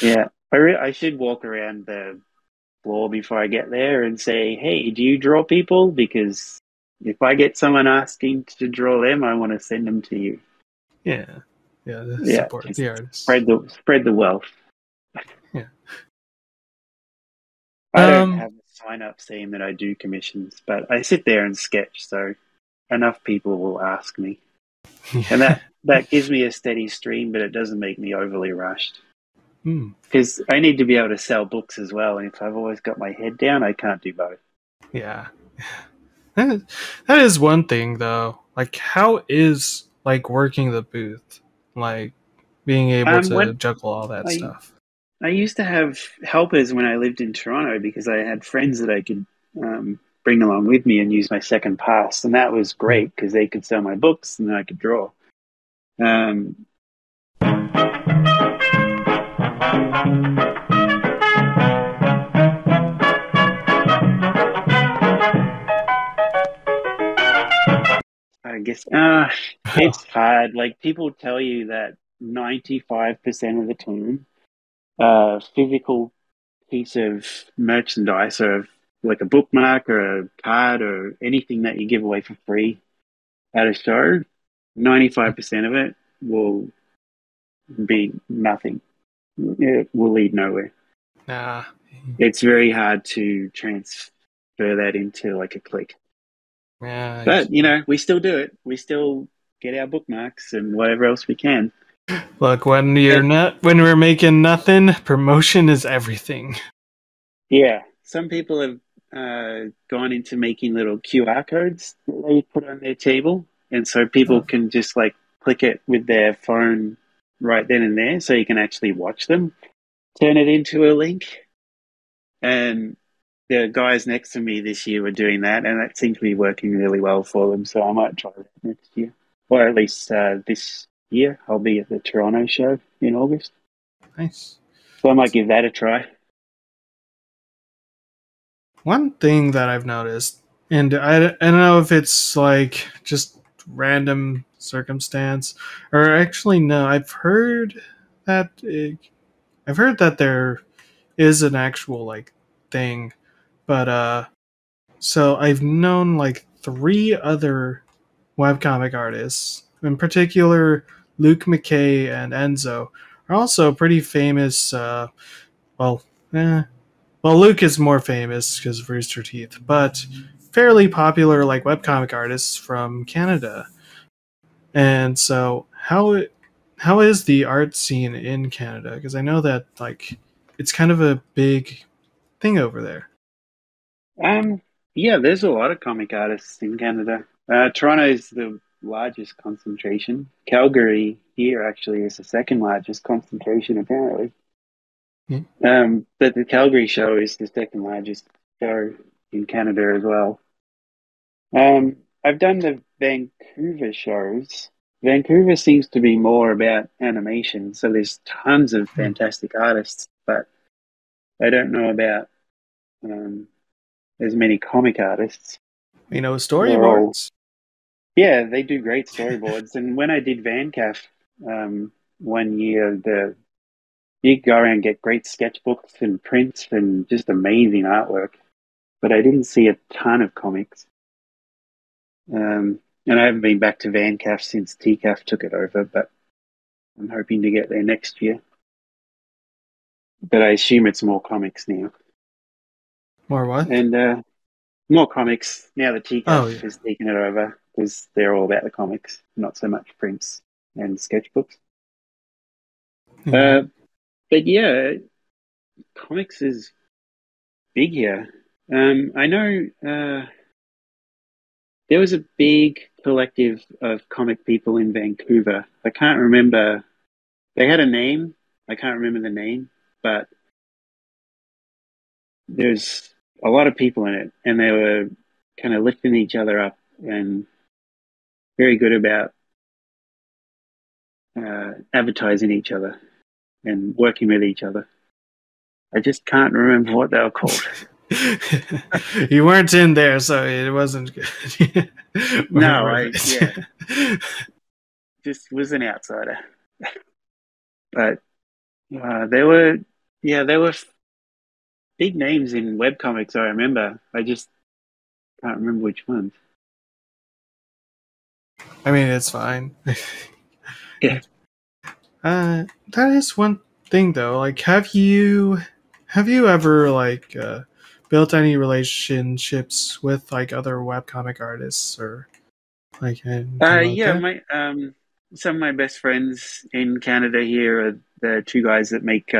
Yeah. I should walk around the floor before I get there and say, "Hey, do you draw people? Because if I get someone asking to draw them, I want to send them to you." Yeah. Support the artist. Spread the wealth. Yeah. I don't have a sign up saying that I do commissions, but I sit there and sketch, so enough people will ask me. And that gives me a steady stream, but it doesn't make me overly rushed. Because I need to be able to sell books as well, and if I've always got my head down, I can't do both. Yeah. That is one thing, though. Like, how is, like, working the booth? Like, being able to juggle all that stuff. I used to have helpers when I lived in Toronto because I had friends that I could bring along with me and use my second pass, and that was great because they could sell my books and then I could draw. I guess it's hard. Like, people tell you that 95% of the time, physical piece of merchandise or like a bookmark or a card or anything that you give away for free at a show, 95% of it will be nothing. It will lead nowhere. It's very hard to transfer that into like a click. But, we still do it. We still get our bookmarks and whatever else we can. Look, when we're making nothing, promotion is everything. Yeah. Some people have gone into making little QR codes that they put on their table. And so people can just like click it with their phone right then and there, so you can actually watch them, turn it into a link. And the guys next to me this year were doing that, and that seemed to be working really well for them. So I might try that next year, or at least this year. I'll be at the Toronto show in August. Nice. So I might give that a try. One thing that I've noticed, and I don't know if it's like just random circumstance, or actually no, I've heard that there is an actual like thing, but so I've known like 3 other webcomic artists, in particular Luke McKay and Enzo, are also pretty famous. Well, Luke is more famous because of Rooster Teeth, but fairly popular like webcomic artists from Canada. And so, how is the art scene in Canada? Because I know that like it's kind of a big thing over there. Yeah, there's a lot of comic artists in Canada. Toronto is the largest concentration. Calgary here actually is the second largest concentration, apparently. But the Calgary show is the second largest show in Canada as well. I've done the Vancouver shows. Vancouver seems to be more about animation, so there's tons of fantastic artists, but I don't know about as many comic artists. Storyboards. Yeah, they do great storyboards. And when I did VanCaf 1 year, you go around and get great sketchbooks and prints and just amazing artwork. But I didn't see a ton of comics. And I haven't been back to VanCaf since TCAF took it over, but I'm hoping to get there next year. But I assume it's more comics now. More what? And more comics now that TCAF has taken it over, because they're all about the comics, not so much prints and sketchbooks. But yeah, comics is big here. I know there was a big collective of comic people in Vancouver. I can't remember. They had a name. I can't remember the name, but there's a lot of people in it, and they were kind of lifting each other up and very good about advertising each other and working with each other. I just can't remember what they were called. You weren't in there, so it wasn't good. No, just was an outsider. But there were big names in webcomics, I remember. I just can't remember which ones. I mean, it's fine. Yeah. That is one thing though. Like, have you ever like built any relationships with like other webcomic artists or like anything like Yeah, that? my some of my best friends in Canada here are the two guys that make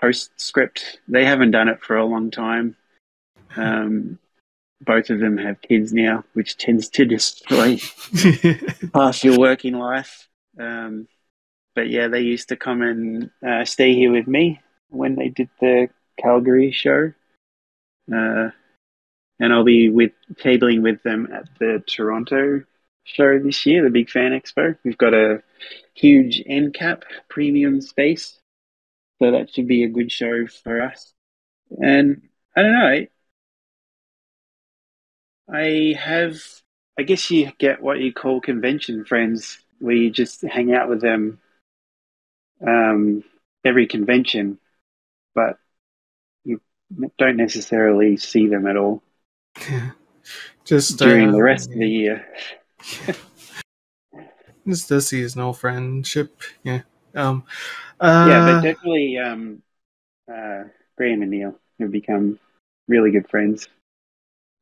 Postscript. They haven't done it for a long time. Both of them have kids now, which tends to destroy half your working life. But yeah, they used to come and stay here with me when they did the Calgary show. Uh, and I'll be tabling with them at the Toronto show this year, the Big Fan Expo. We've got a huge end cap premium space, so that should be a good show for us. And I don't know, I have, I guess you get what you call convention friends, where you just hang out with them every convention, but you don't necessarily see them at all Just during the rest of the year. just the seasonal friendship. Yeah. Um. Yeah, but Uh. definitely Graham and Neil have become really good friends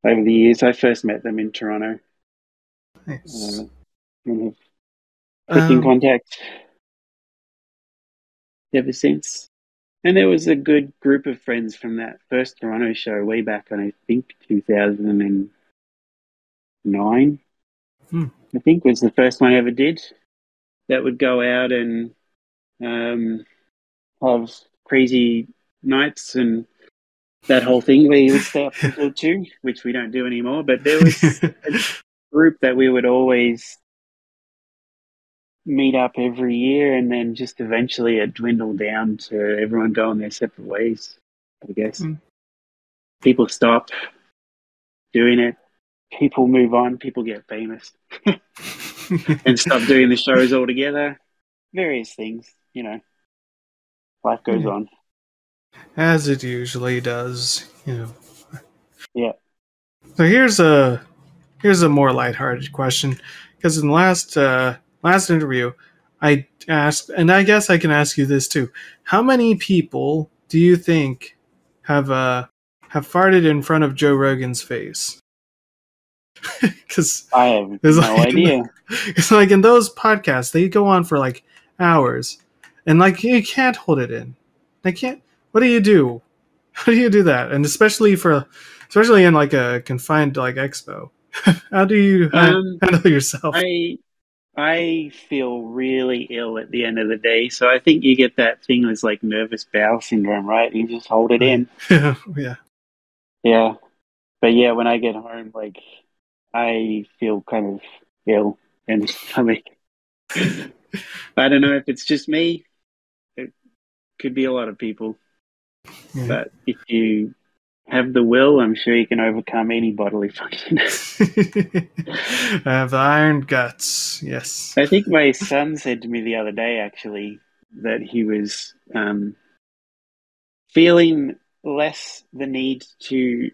over the years. I first met them in Toronto Nice. and have kept in contact ever since. And there was a good group of friends from that first Toronto show way back on, I think, 2009. I think was the first one I ever did. That would go out and have crazy nights and that whole thing where you would stay up until 2, which we don't do anymore. But there was a group that we would always meet up every year, and then just eventually it dwindled down to everyone going their separate ways, I guess. People stop doing it, people move on, people get famous and stop doing the shows altogether. Various things, life goes on. As it usually does, you know. Yeah. So here's a more lighthearted question, because in the last interview, I asked, and I guess I can ask you this too: how many people do you think have farted in front of Joe Rogan's face? Because I have no idea. It's like in those podcasts, they go on for like hours, and like you can't hold it in. They can't. What do you do? How do you do that? And especially in like a confined like expo, how do you handle yourself? I feel really ill at the end of the day, so I think you get that thing that's like nervous bowel syndrome, right? You just hold it in. Yeah. Yeah. But yeah, when I get home, like, I feel kind of ill in the stomach. I don't know if it's just me. It could be a lot of people. Yeah. But if you have the will, I'm sure you can overcome any bodily function. I have iron guts. Yes. I think my son said to me the other day, actually, that he was feeling less the need to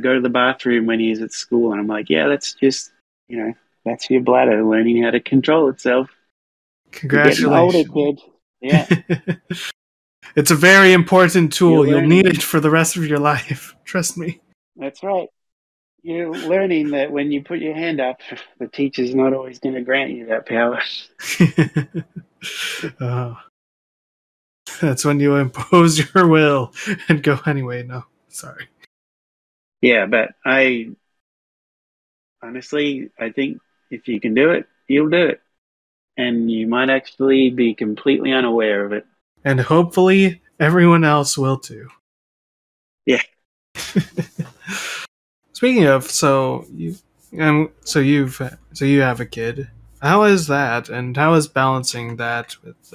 go to the bathroom when he's at school. And I'm like, yeah, that's just, that's your bladder learning how to control itself. Congratulations. You're getting older, kid. Yeah. It's a very important tool. You'll need learning. it for the rest of your life. Trust me. That's right. You're learning that when you put your hand up, the teacher's not always going to grant you that power. That's when you impose your will and go anyway. No, sorry. Yeah, but I think if you can do it, you'll do it. And you might actually be completely unaware of it. And hopefully everyone else will too. Yeah. Speaking of, so you have a kid. How is that, and how is balancing that with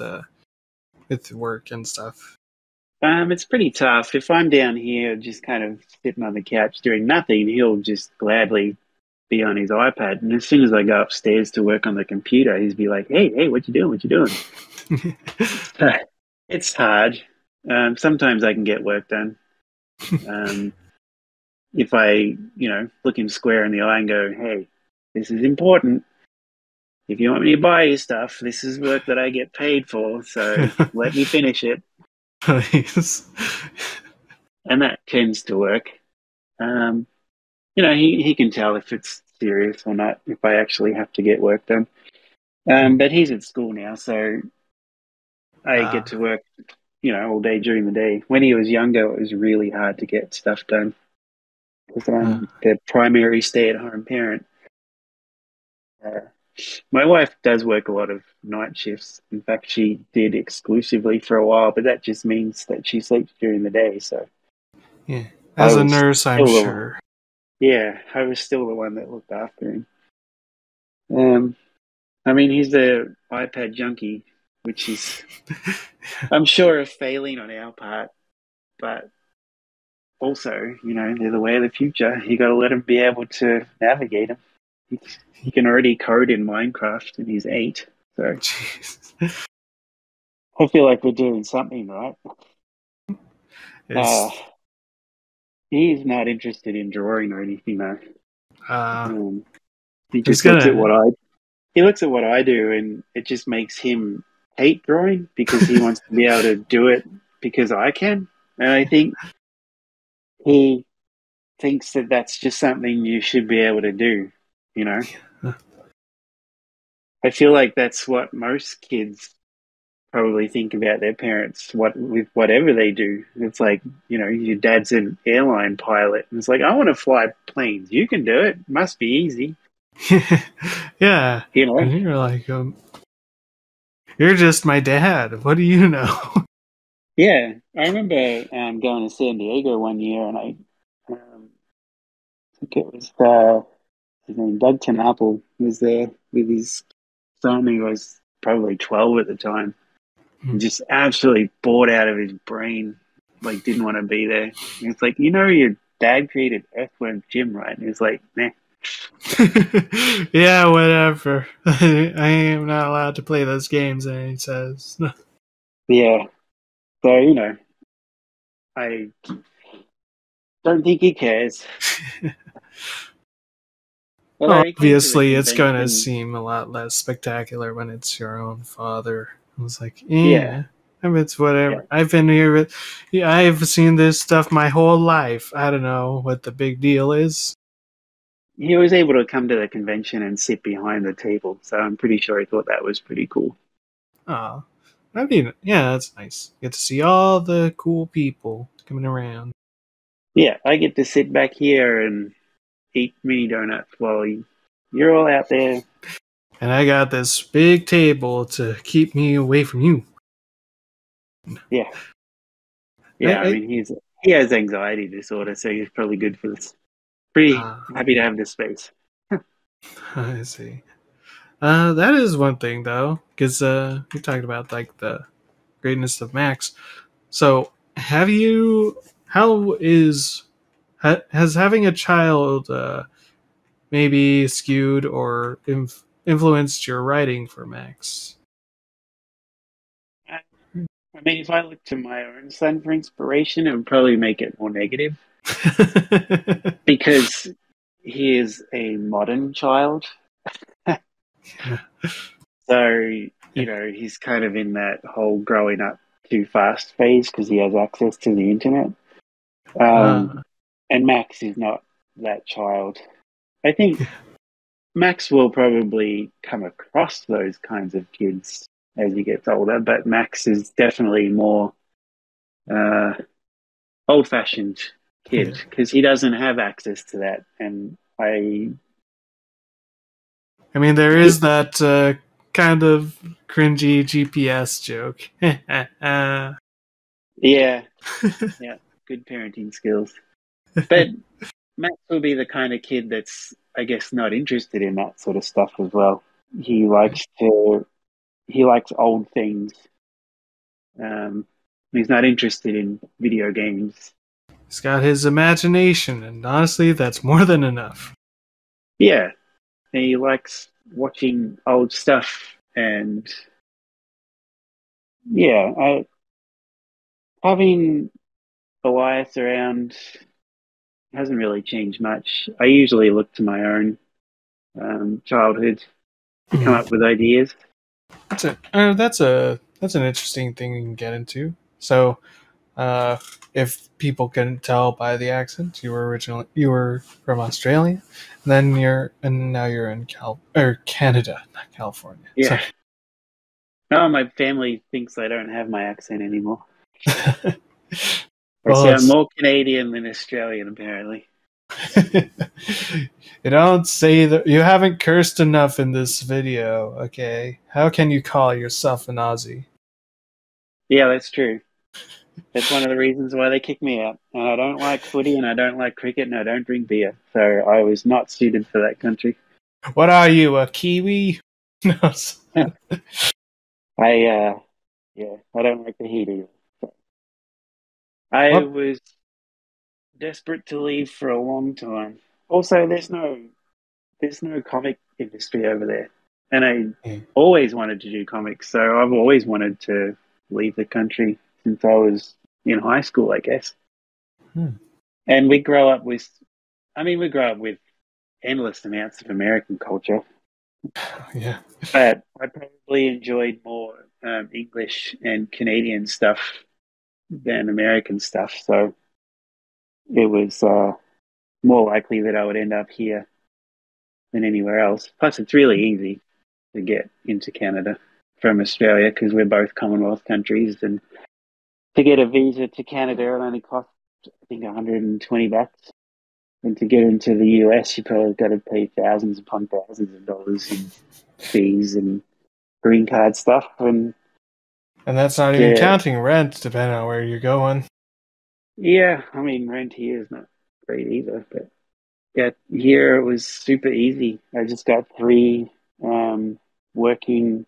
work and stuff? It's pretty tough. If I'm down here just kind of sitting on the couch doing nothing, he'll just gladly be on his iPad. And as soon as I go upstairs to work on the computer, he'll be like, hey, what you doing? What you doing? It's hard. Sometimes I can get work done. If I, look him square in the eye and go, hey, this is important. If you want me to buy you stuff, this is work that I get paid for, so let me finish it. Please. and that tends to work. He can tell if it's serious or not, if I actually have to get work done. But he's at school now, so I get to work, all day during the day. When he was younger, it was really hard to get stuff done because I'm the primary stay-at-home parent. My wife does work a lot of night shifts. In fact, she did exclusively for a while, but that just means that she sleeps during the day. So, yeah, as a nurse, I'm sure. I was still the one that looked after him. He's the iPad junkie, which is, I'm sure, a failing on our part, but also, they're the way of the future. You got to let him be able to navigate them. He can already code in Minecraft, and he's 8. So Jeez. I feel like we're doing something right. He's not interested in drawing or anything, though. He just looks at what I do, and it just makes him hate drawing because he wants to be able to do it because I can. And I think he thinks that that's just something you should be able to do, I feel like that's what most kids probably think about their parents, with whatever they do. It's like, your dad's an airline pilot, and it's like, I want to fly planes. You can do it. Must be easy. Yeah. And you're like, you're just my dad. What do you know? Yeah. I remember going to San Diego one year, and I think it was his name, Doug Tenapple, was there with his son, who was probably 12 at the time. Just absolutely bored out of his brain, like didn't want to be there. And it's like, your dad created Earthworm Jim, right? And he's like, nah. Yeah, whatever. I am not allowed to play those games, and he says. Yeah. So, I don't think he cares. Well, obviously, it's going to seem a lot less spectacular when it's your own father. I was like, yeah. I mean, it's whatever. Yeah. I've been here I've seen this stuff my whole life. I don't know what the big deal is. He was able to come to the convention and sit behind the table, so I'm pretty sure he thought that was pretty cool. Oh, I mean, yeah, that's nice. Get to see all the cool people coming around. Yeah, I get to sit back here and eat mini donuts while you're all out there. And I got this big table to keep me away from you. Yeah. Yeah, he has anxiety disorder, so he's probably good for this. Pretty happy to have this space. I see. That is one thing, though, because we talked about like the greatness of Max. So, has having a child maybe skewed or influenced your writing for Max? If I look to my own son for inspiration, it would probably make it more negative. Because he is a modern child. So, he's kind of in that whole growing up too fast phase because he has access to the internet. And Max is not that child. I think Max will probably come across those kinds of kids as he gets older, but Max is definitely more old-fashioned kid because he doesn't have access to that. And there is that kind of cringy GPS joke. Yeah, good parenting skills. But Max will be the kind of kid that's, I guess, not interested in that sort of stuff as well. He likes old things. He's not interested in video games. He's got his imagination, and honestly, that's more than enough. Yeah, and he likes watching old stuff, and having Elias around hasn't really changed much. I usually look to my own childhood to come up with ideas. That's an interesting thing we can get into. So, if people can tell by the accent, you were from Australia, and now you're in Canada, not California. Yeah. So, No, my family thinks I don't have my accent anymore. I well, sound it's more Canadian than Australian, apparently. you don't say that. You haven't cursed enough in this video. Okay, how can you call yourself an Aussie? Yeah, that's true. That's one of the reasons why they kicked me out. And I don't like footy, and I don't like cricket, and I don't drink beer. So I was not suited for that country. What are you, a Kiwi? No. I don't like the heat either. So I What? was desperate to leave for a long time. Also, there's no comic industry over there, and I always wanted to do comics. So I've always wanted to leave the country since I was in high school, I guess. Hmm. And we grow up with endless amounts of American culture, Yeah. but I probably enjoyed more English and Canadian stuff than American stuff. So it was more likely that I would end up here than anywhere else. Plus, it's really easy to get into Canada from Australia because we're both Commonwealth countries, and to get a visa to Canada it only costs, I think, $120. And to get into the US, you probably got to pay thousands upon thousands of dollars in fees and green card stuff. And that's not even yeah, counting rent, depending on where you're going. yeah, I mean, rent here is not great either. But yeah, here it was super easy. I just got three working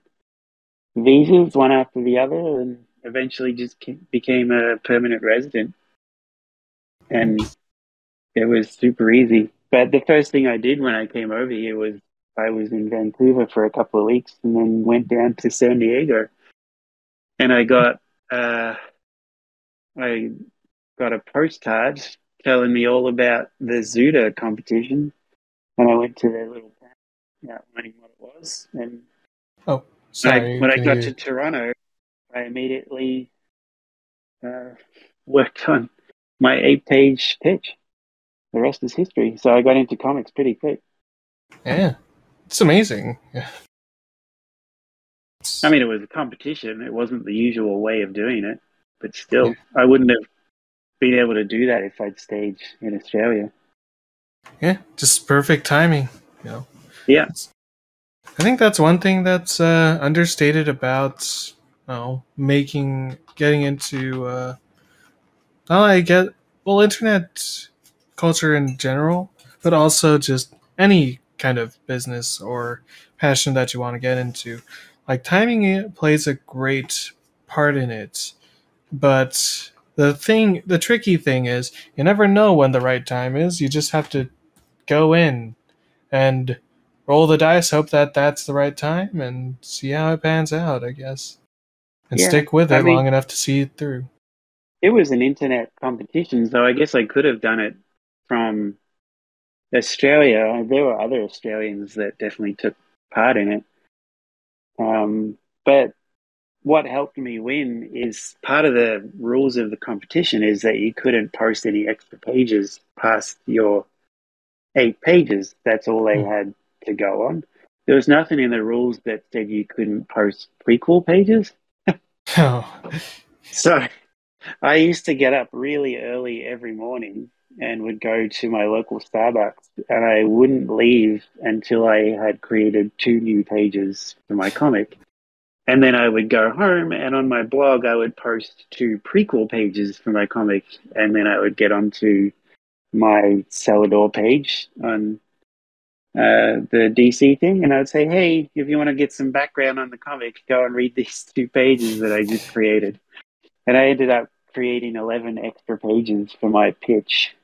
visas, one after the other, and eventually just became a permanent resident. And it was super easy. But the first thing I did when I came over here was I was in Vancouver for a couple of weeks and then went down to San Diego. And I got a postcard telling me all about the Zuda competition. And I went to their little town outlining what it was. And Oh, sorry. when I Can got you? to Toronto, I immediately uh, worked on my 8-page pitch. The rest is history. So I got into comics pretty quick. Yeah, it's amazing. Yeah. I mean, it was a competition. It wasn't the usual way of doing it, but Yeah. still, I wouldn't have been able to do that if I'd stayed in Australia. Yeah. Just perfect timing. You know. Yeah, I think that's one thing that's understated about getting into I get internet culture in general, but also just any kind of business or passion that you want to get into. Like timing it plays a great part in it, but the tricky thing is you never know when the right time is. You just have to go in and roll the dice, hope that that's the right time, and see how it pans out, I guess. And yeah. stick with I it mean, long enough to see it through. it was an internet competition, so I guess I could have done it from Australia. There were other Australians that definitely took part in it. But what helped me win is part of the rules of the competition is that you couldn't post any extra pages past your 8 pages. That's all they had to go on. There was nothing in the rules that said you couldn't post prequel pages. Oh, So I used to get up really early every morning and would go to my local Starbucks, and I wouldn't leave until I had created 2 new pages for my comic. And then I would go home, and on my blog, I would post 2 prequel pages for my comic, and then I would get onto my Celador page on the DC thing, and I would say, hey, if you want to get some background on the comic, go and read these 2 pages that I just created. And I ended up creating 11 extra pages for my pitch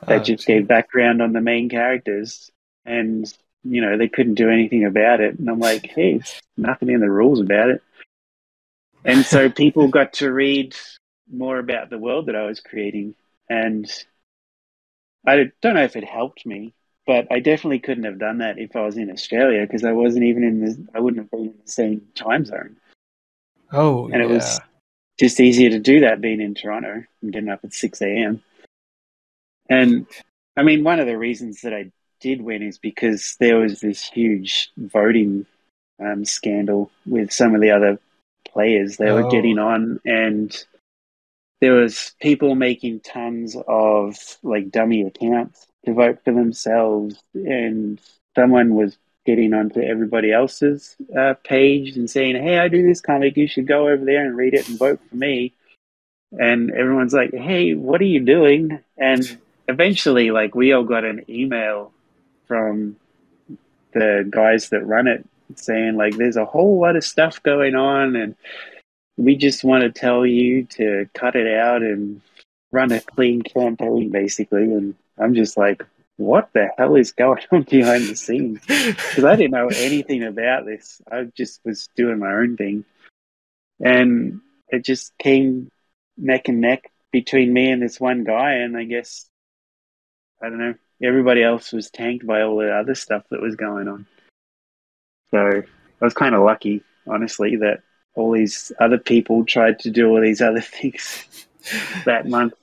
that just gee. gave background on the main characters. And, they couldn't do anything about it. And I'm like, hey, it's nothing in the rules about it. And so people got to read more about the world that I was creating. And I don't know if it helped me, but I definitely couldn't have done that if I was in Australia because I wouldn't have been in the same time zone. Oh And it was yeah. just easier to do that being in Toronto and getting up at 6 a.m. And I mean, one of the reasons that I did win is because there was this huge voting scandal with some of the other players. They were getting on, and there was people making tons of like dummy accounts to vote for themselves, and someone was getting onto everybody else's page and saying, "Hey, I do this comic. You should go over there and read it and vote for me." And everyone's like, "Hey, what are you doing?" And eventually, like, we all got an email from the guys that run it saying, like, there's a whole lot of stuff going on, and we just want to tell you to cut it out and run a clean campaign, basically. And I'm just like, what the hell is going on behind the scenes? Because I didn't know anything about this. I just was doing my own thing. And it just came neck and neck between me and this one guy. And I guess, I don't know, everybody else was tanked by all the other stuff that was going on. So I was kind of lucky, honestly, that all these other people tried to do all these other things that month.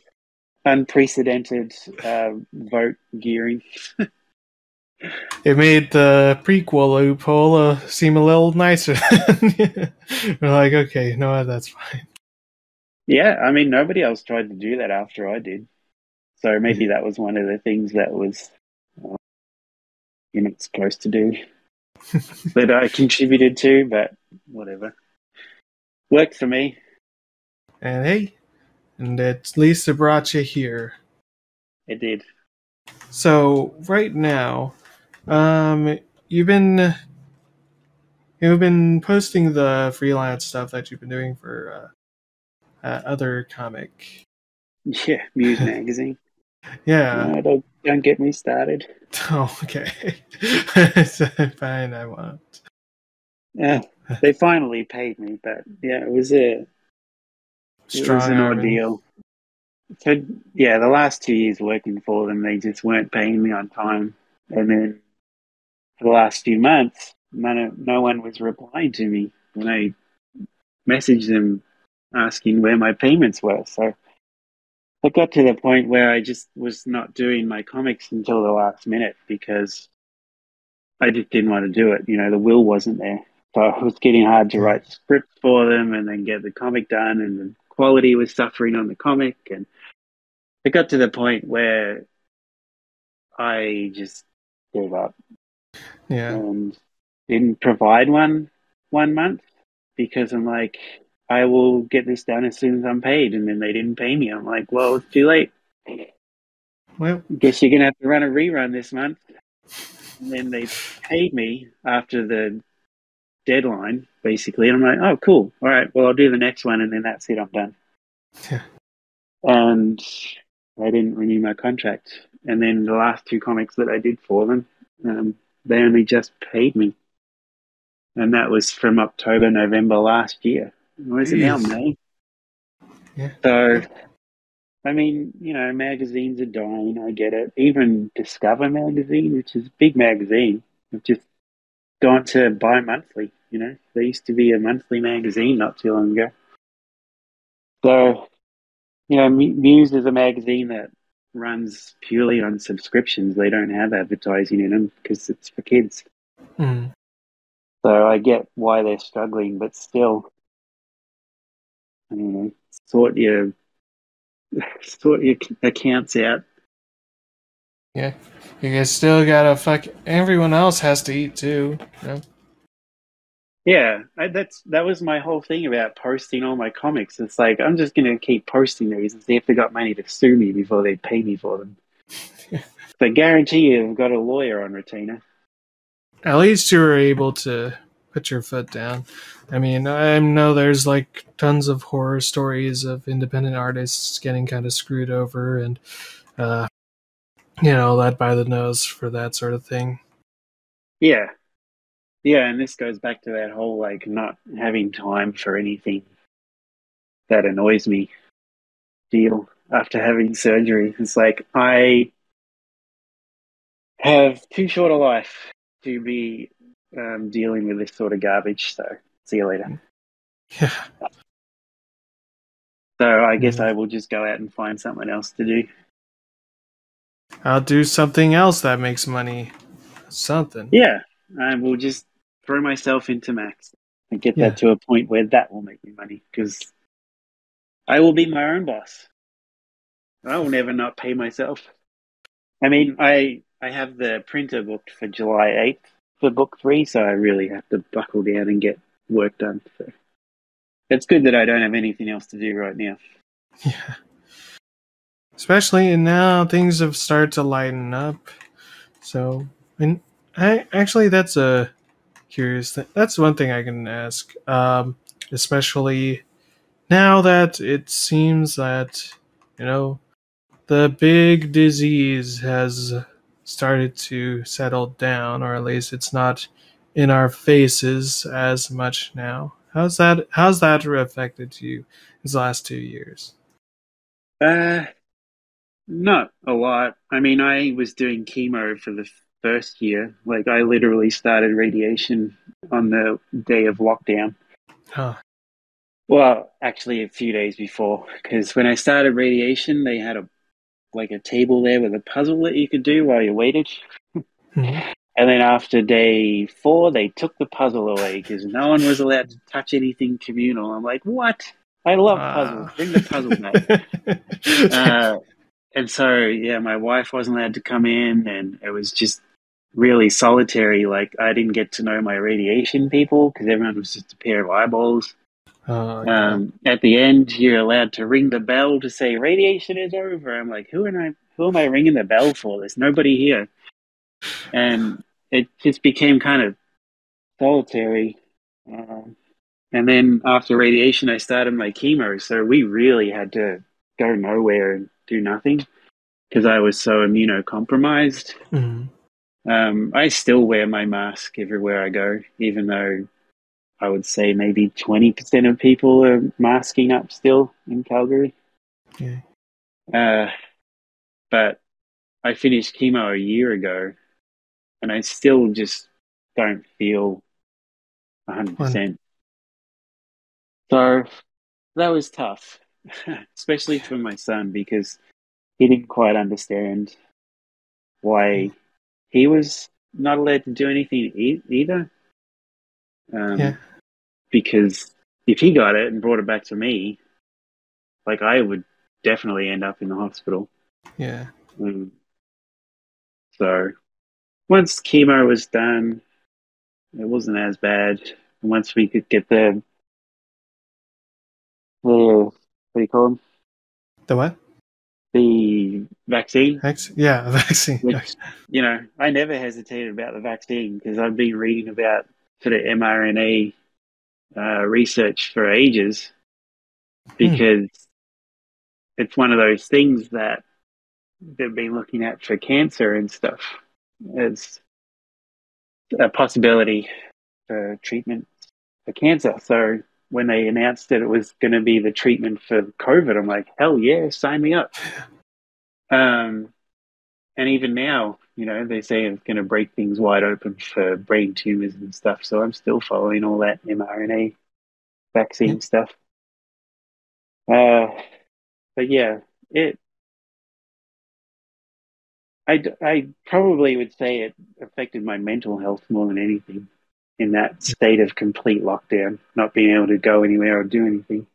Unprecedented vote gearing. It made the prequel loophole seem a little nicer. We're like, okay, no, that's fine. Yeah, I mean, nobody else tried to do that after I did. So maybe that was one of the things that was you're not supposed to do that I contributed to, but whatever. Worked for me. And hey, and at least it brought you here. It did. So right now, you've been posting the freelance stuff that you've been doing for other comic. Yeah, Muse magazine. Yeah. No, don't get me started. Oh, okay. Fine, I won't. Yeah, they finally paid me, but yeah, it was an ordeal. So yeah, the last 2 years working for them, they just weren't paying me on time, and then for the last few months, no one was replying to me when I messaged them asking where my payments were. So I got to the point where I just was not doing my comics until the last minute because I just didn't want to do it. You know, the will wasn't there. So it was getting hard to write scripts for them and then get the comic done, and the quality was suffering on the comic. And it got to the point where I just gave up. Yeah. And didn't provide one month because I'm like, I will get this done as soon as I'm paid. And then they didn't pay me. I'm like, well, it's too late. Well, guess you're going to have to run a rerun this month. And then they paid me after the deadline, basically. And I'm like, oh, cool. All right, well, I'll do the next one. And then that's it. I'm done. Yeah. And they didn't renew my contract. And then the last 2 comics that I did for them, they only just paid me. And that was from October, November last year. Or is it now May? Yeah. So, I mean, you know, magazines are dying. I get it. Even Discover magazine, which is a big magazine, have just gone to bi-monthly. You know, there used to be a monthly magazine not too long ago. So, you know, Muse is a magazine that runs purely on subscriptions. They don't have advertising in them because it's for kids. Mm. So I get why they're struggling, but still, I don't know, sort your accounts out. Yeah, you guys still gotta everyone else has to eat too. You know? Yeah, that was my whole thing about posting all my comics. It's like, I'm just going to keep posting these and see if they got money to sue me before they pay me for them. But guarantee you, I've got a lawyer on retainer. At least you were able to put your foot down. I mean, I know there's like tons of horror stories of independent artists getting kind of screwed over and, led by the nose for that sort of thing. Yeah. Yeah, and this goes back to that whole, like, not having time for anything that annoys me deal after having surgery. It's like, I have too short a life to be dealing with this sort of garbage, so see you later. Yeah. So I guess Mm. I will just go out and find something else to do. I'll do something else that makes money. Something. Yeah, I will just throw myself into Max and get that Yeah. to a point where that will make me money because I will be my own boss. I will never not pay myself. I mean, I have the printer booked for July 8th for book 3, so I really have to buckle down and get work done. So it's good that I don't have anything else to do right now. Yeah. Especially now things have started to lighten up. So, and I actually that's a curious thing. That's one thing I can ask. Especially now that it seems that you know the big disease has started to settle down, or at least it's not in our faces as much now. How's that affected you these last 2 years? Uh, Not a lot. I mean, I was doing chemo for the first year. Like, I literally started radiation on the day of lockdown. Huh. Well, actually, a few days before, because when I started radiation, they had a table there with a puzzle that you could do while you waited. Mhm. And then after day 4, they took the puzzle away because no one was allowed to touch anything communal. I'm like, what? I love puzzles. Ah. Bring the puzzle back. Uh, and so, yeah, my wife wasn't allowed to come in, and it was just really solitary. Like, I didn't get to know my radiation people because everyone was just a pair of eyeballs. Oh yeah. At the end, you're allowed to ring the bell to say radiation is over. I'm like, who am I ringing the bell for? There's nobody here. And it just became kind of solitary. Um, and then after radiation, I started my chemo. So we really had to go nowhere and do nothing because I was so immunocompromised. Mhm. I still wear my mask everywhere I go, even though I would say maybe 20% of people are masking up still in Calgary. Yeah. Uh, but I finished chemo a year ago and I still just don't feel One. 100%. So that was tough, especially for my son because he didn't quite understand why he was not allowed to do anything either. Yeah. Because if he got it and brought it back to me, like I would definitely end up in the hospital. Yeah. Um, so once chemo was done, it wasn't as bad. And once we could get the what do you call them? The what? The vaccine, Yeah, vaccine. which I never hesitated about the vaccine because I've been reading about sort of mRNA research for ages Hmm. because it's one of those things that they've been looking at for cancer and stuff as a possibility for treatment for cancer. So when they announced that it was going to be the treatment for COVID, I'm like, hell yeah, sign me up. Um, and even now, they say it's going to break things wide open for brain tumors and stuff. So I'm still following all that mRNA Yeah. vaccine stuff. Uh, but yeah, it. I probably would say it affected my mental health more than anything in that state of complete lockdown, not being able to go anywhere or do anything.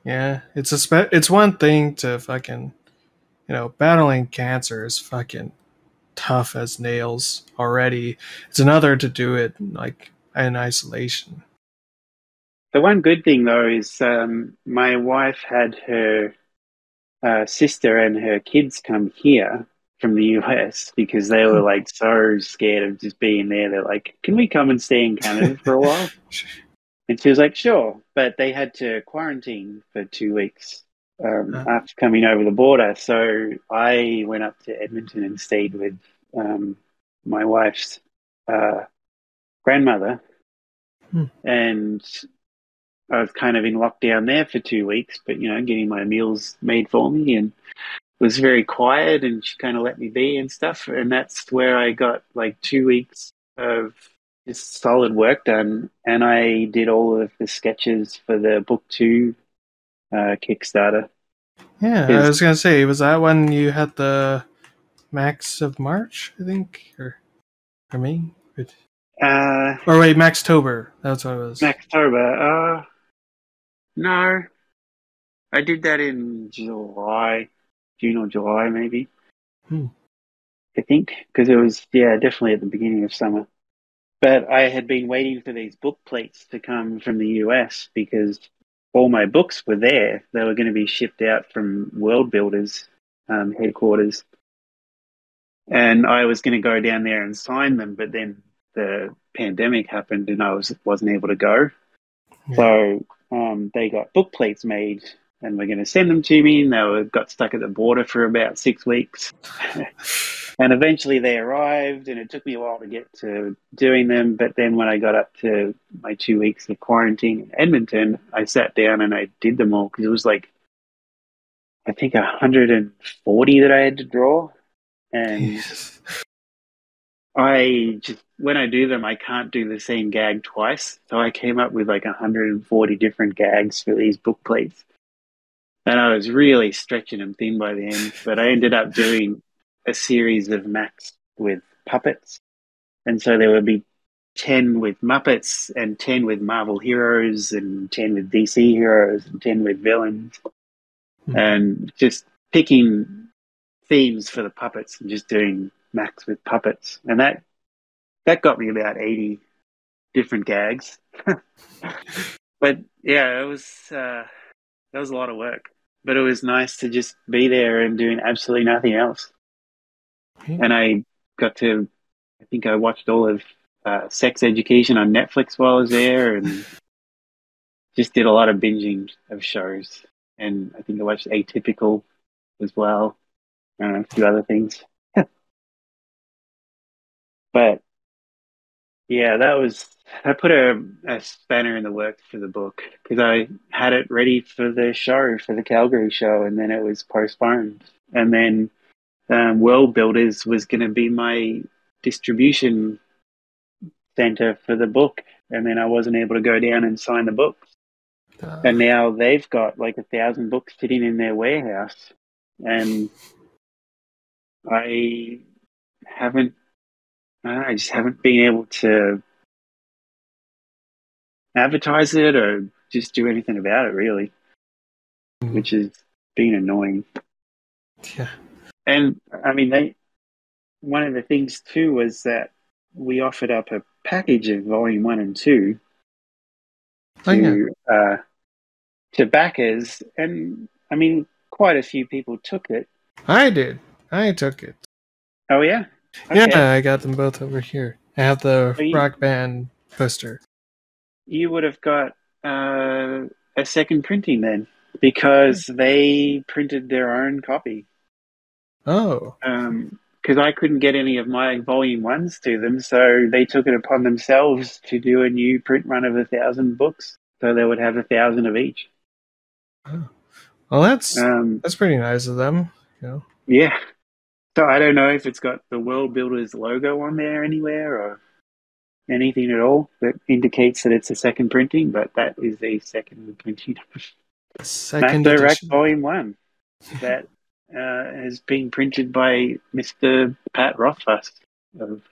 Yeah. It's one thing to fucking battling cancer is fucking tough as nails already. It's another to do it like in isolation. The one good thing though is my wife had her sister and her kids come here from the US because they were like so scared of just being there. They're like, "Can we come and stay in Canada for a while?" And she was like, "Sure," but they had to quarantine for 2 weeks Uh, after coming over the border. So I went up to Edmonton and stayed with my wife's uh, grandmother, hmm. and I was kind of in lockdown there for 2 weeks, but getting my meals made for me and was very quiet, and she kind of let me be and stuff. And that's where I got like 2 weeks of just solid work done. And I did all of the sketches for the book 2 Kickstarter. Yeah, I was gonna say, was that when you had the Max of March, I think, or May? Or wait, Maxtober. That's what it was. Maxtober. No, I did that in July, June or July, maybe. I think, because it was definitely at the beginning of summer. But I had been waiting for these book plates to come from the US because all my books were there. They were going to be shipped out from World Builders headquarters. And I was going to go down there and sign them, but then the pandemic happened and I wasn't able to go. Yeah. So they got book plates made and we're going to send them to me. And they got stuck at the border for about 6 weeks. And eventually they arrived, and it took me a while to get to doing them. But then when I got up to my 2 weeks of quarantine in Edmonton, I sat down and I did them all because it was like, I think 140 that I had to draw. And when I do them, I can't do the same gag twice. So I came up with like 140 different gags for these book plates. And I was really stretching them thin by the end. But I ended up doing a series of Max with puppets. And so there would be 10 with Muppets and 10 with Marvel heroes and 10 with DC heroes and 10 with villains. And just picking themes for the puppets and just doing Max with puppets. And that got me about 80 different gags. But yeah, it was that was a lot of work. But it was nice to just be there and doing absolutely nothing else. And I think I watched all of Sex Education on Netflix while I was there and just did a lot of binging of shows. And I think I watched Atypical as well. A few other things. But yeah, I put a spanner in the works for the book because I had it ready for the show, for the Calgary show, and then it was postponed. And then World Builders was going to be my distribution center for the book, and then I wasn't able to go down and sign the books. And now they've got like 1,000 books sitting in their warehouse, and I just haven't been able to advertise it or just do anything about it, really, which has been annoying. Yeah. And I mean, one of the things too was that we offered up a package of Volume 1 and 2 to backers, and I mean, quite a few people took it. I did. I took it. Oh yeah. Okay. Yeah, I got them both over here. I have the Rock Band poster. You would have got a second printing then, because they printed their own copy. Oh. Because I couldn't get any of my Volume 1s to them, so they took it upon themselves to do a new print run of 1,000 books, so they would have 1,000 of each. Oh. Well, that's pretty nice of them. You know? Yeah. So I don't know if it's got the World Builders logo on there anywhere or anything at all that indicates that it's a second printing, but that is a second printing. Second edition. Volume 1 that has been printed by Mr. Pat Rothfuss of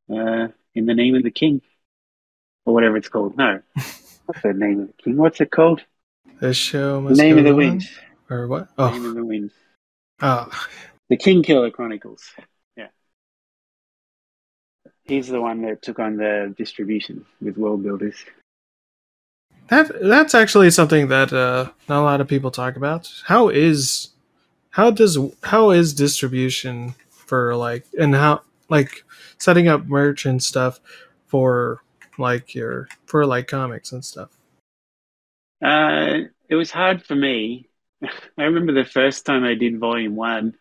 In the Name of the King, or whatever it's called. No, what's the Name of the King? What's it called? The show must The Name go of the on? Wind. Or what? The Name of the Wind. Oh. The King Killer Chronicles. Yeah. He's the one that took on the distribution with World Builders. That's actually something that not a lot of people talk about. How is distribution for setting up merch and stuff for comics and stuff? It was hard for me. I remember the first time I did Volume 1.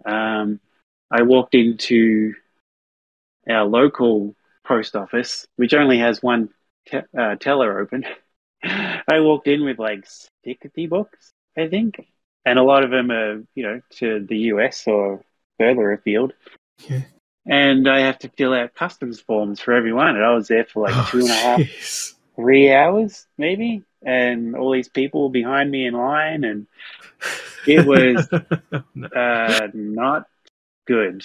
I walked into our local post office, which only has one teller open. I walked in with like 60 books, I think, and a lot of them are, to the US or further afield. Yeah. And I have to fill out customs forms for everyone, and I was there for like 2.5, 3 hours, maybe. and all these people behind me in line, and it was No. not good.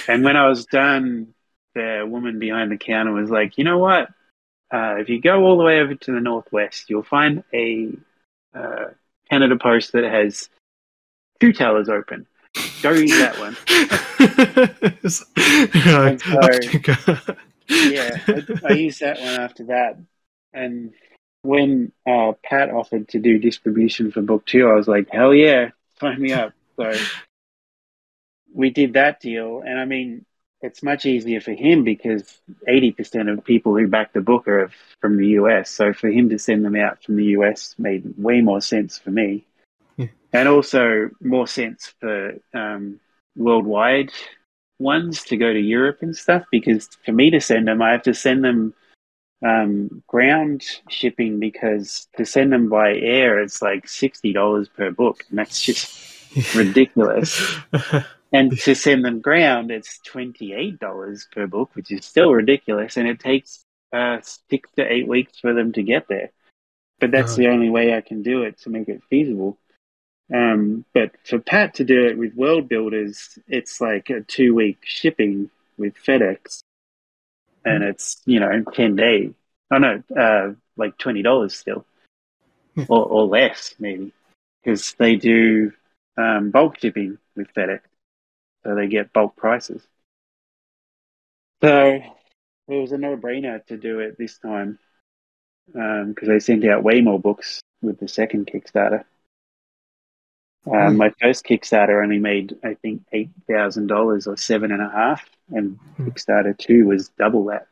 And when I was done, the woman behind the counter was like, "You know what? If you go all the way over to the northwest, you'll find a Canada Post that has two tellers open. Go use that one." You're And like, so, oh, God. yeah, I used that one after that. And when Pat offered to do distribution for book two, I was like, hell yeah, sign me up. So we did that deal. And I mean, it's much easier for him because 80% of people who back the book are from the US. So for him to send them out from the US made way more sense for me. Yeah. And also more sense for worldwide ones to go to Europe and stuff, because for me to send them, I have to send them ground shipping, because to send them by air, it's like $60 per book, and that's just ridiculous. And to send them ground, it's $28 per book, which is still ridiculous, and it takes 6 to 8 weeks for them to get there. But that's the only way I can do it to make it feasible. But for Pat to do it with World Builders, it's like a 2-week shipping with FedEx, and it's 10 days. Oh no, like $20 still, or less maybe, because they do bulk shipping with FedEx, so they get bulk prices. So it was a no-brainer to do it this time, because they sent out way more books with the second Kickstarter. My first Kickstarter only made, I think, $8,000 or $7.5, and Kickstarter 2 was double that.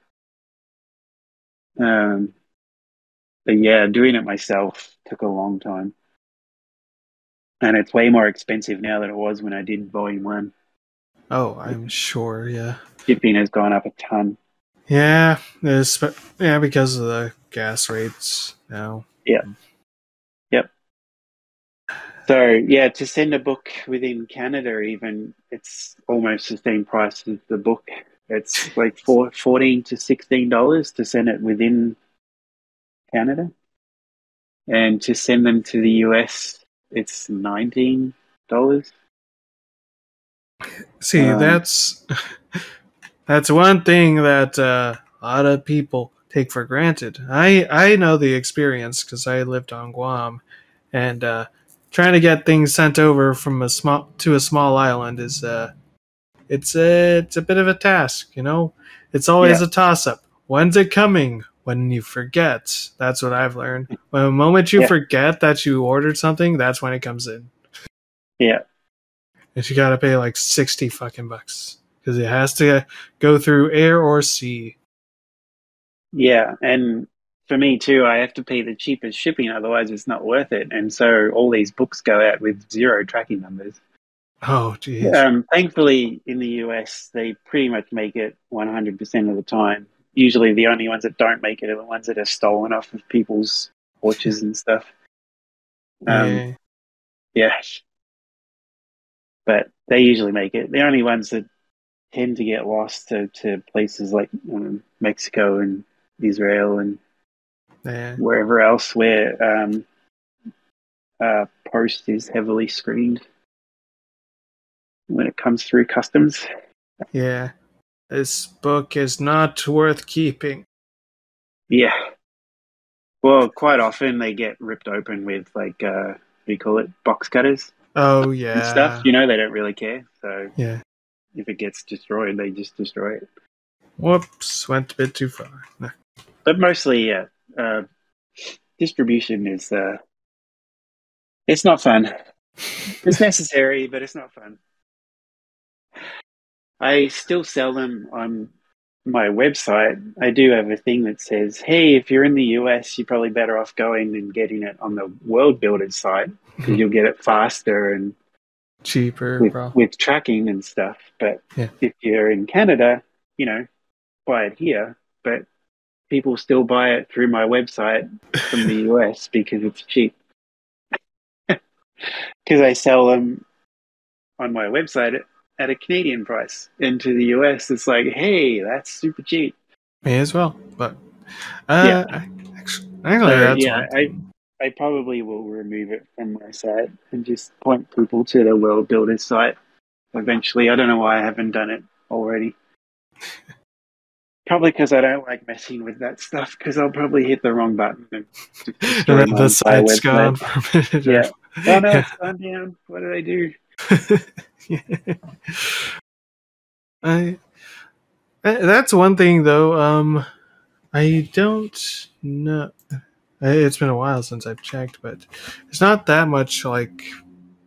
But yeah, doing it myself took a long time, and it's way more expensive now than it was when I did Volume 1. Oh, I'm sure. Yeah. Shipping has gone up a ton. Yeah, because of the gas rates now. Yeah. Yep. So yeah, to send a book within Canada, even, it's almost the same price as the book. It's like $14 to $16 to send it within Canada, and to send them to the US, it's $19. See, that's one thing that a lot of people take for granted. I know the experience because I lived on Guam, and trying to get things sent over from a small island is it's a bit of a task. It's always a toss up. When's it coming? When you forget, that's what I've learned. When the moment you forget that you ordered something, that's when it comes in. Yeah. And you gotta pay like $60 fucking bucks because it has to go through air or sea. Yeah, and for me too, I have to pay the cheapest shipping, otherwise it's not worth it. And so all these books go out with 0 tracking numbers. Oh, jeez. Thankfully, in the US, they pretty much make it 100% of the time. Usually the only ones that don't make it are the ones that are stolen off of people's porches and stuff. Yeah. But they usually make it. The only ones that tend to get lost to places like Mexico and Israel and wherever else where post is heavily screened when it comes through customs. Yeah. This book is not worth keeping. Yeah. Well, quite often they get ripped open with what do you call it, box cutters. Oh, yeah. And stuff. They don't really care. So yeah, if it gets destroyed, they just destroy it. Whoops, went a bit too far. No. But mostly, yeah, distribution is it's not fun. It's necessary, but it's not fun. I still sell them on my website. I do have a thing that says, hey, if you're in the US, you're probably better off going and getting it on the World Builders site because you'll get it faster and cheaper with tracking and stuff. But if you're in Canada, buy it here. But people still buy it through my website from the US because it's cheap. Because I sell them on my website at a Canadian price. And to the US, it's like, hey, that's super cheap. May as well. But actually, that's one. I probably will remove it from my site and just point people to the World Builders site eventually. I don't know why I haven't done it already. Probably because I don't like messing with that stuff, because I'll probably hit the wrong button and just destroy my the entire site's gone website. for a minute. Yeah. Oh no, Yeah. it's gone down. What did I do? That's one thing though. I don't know. It's been a while since I've checked, but there's not that much like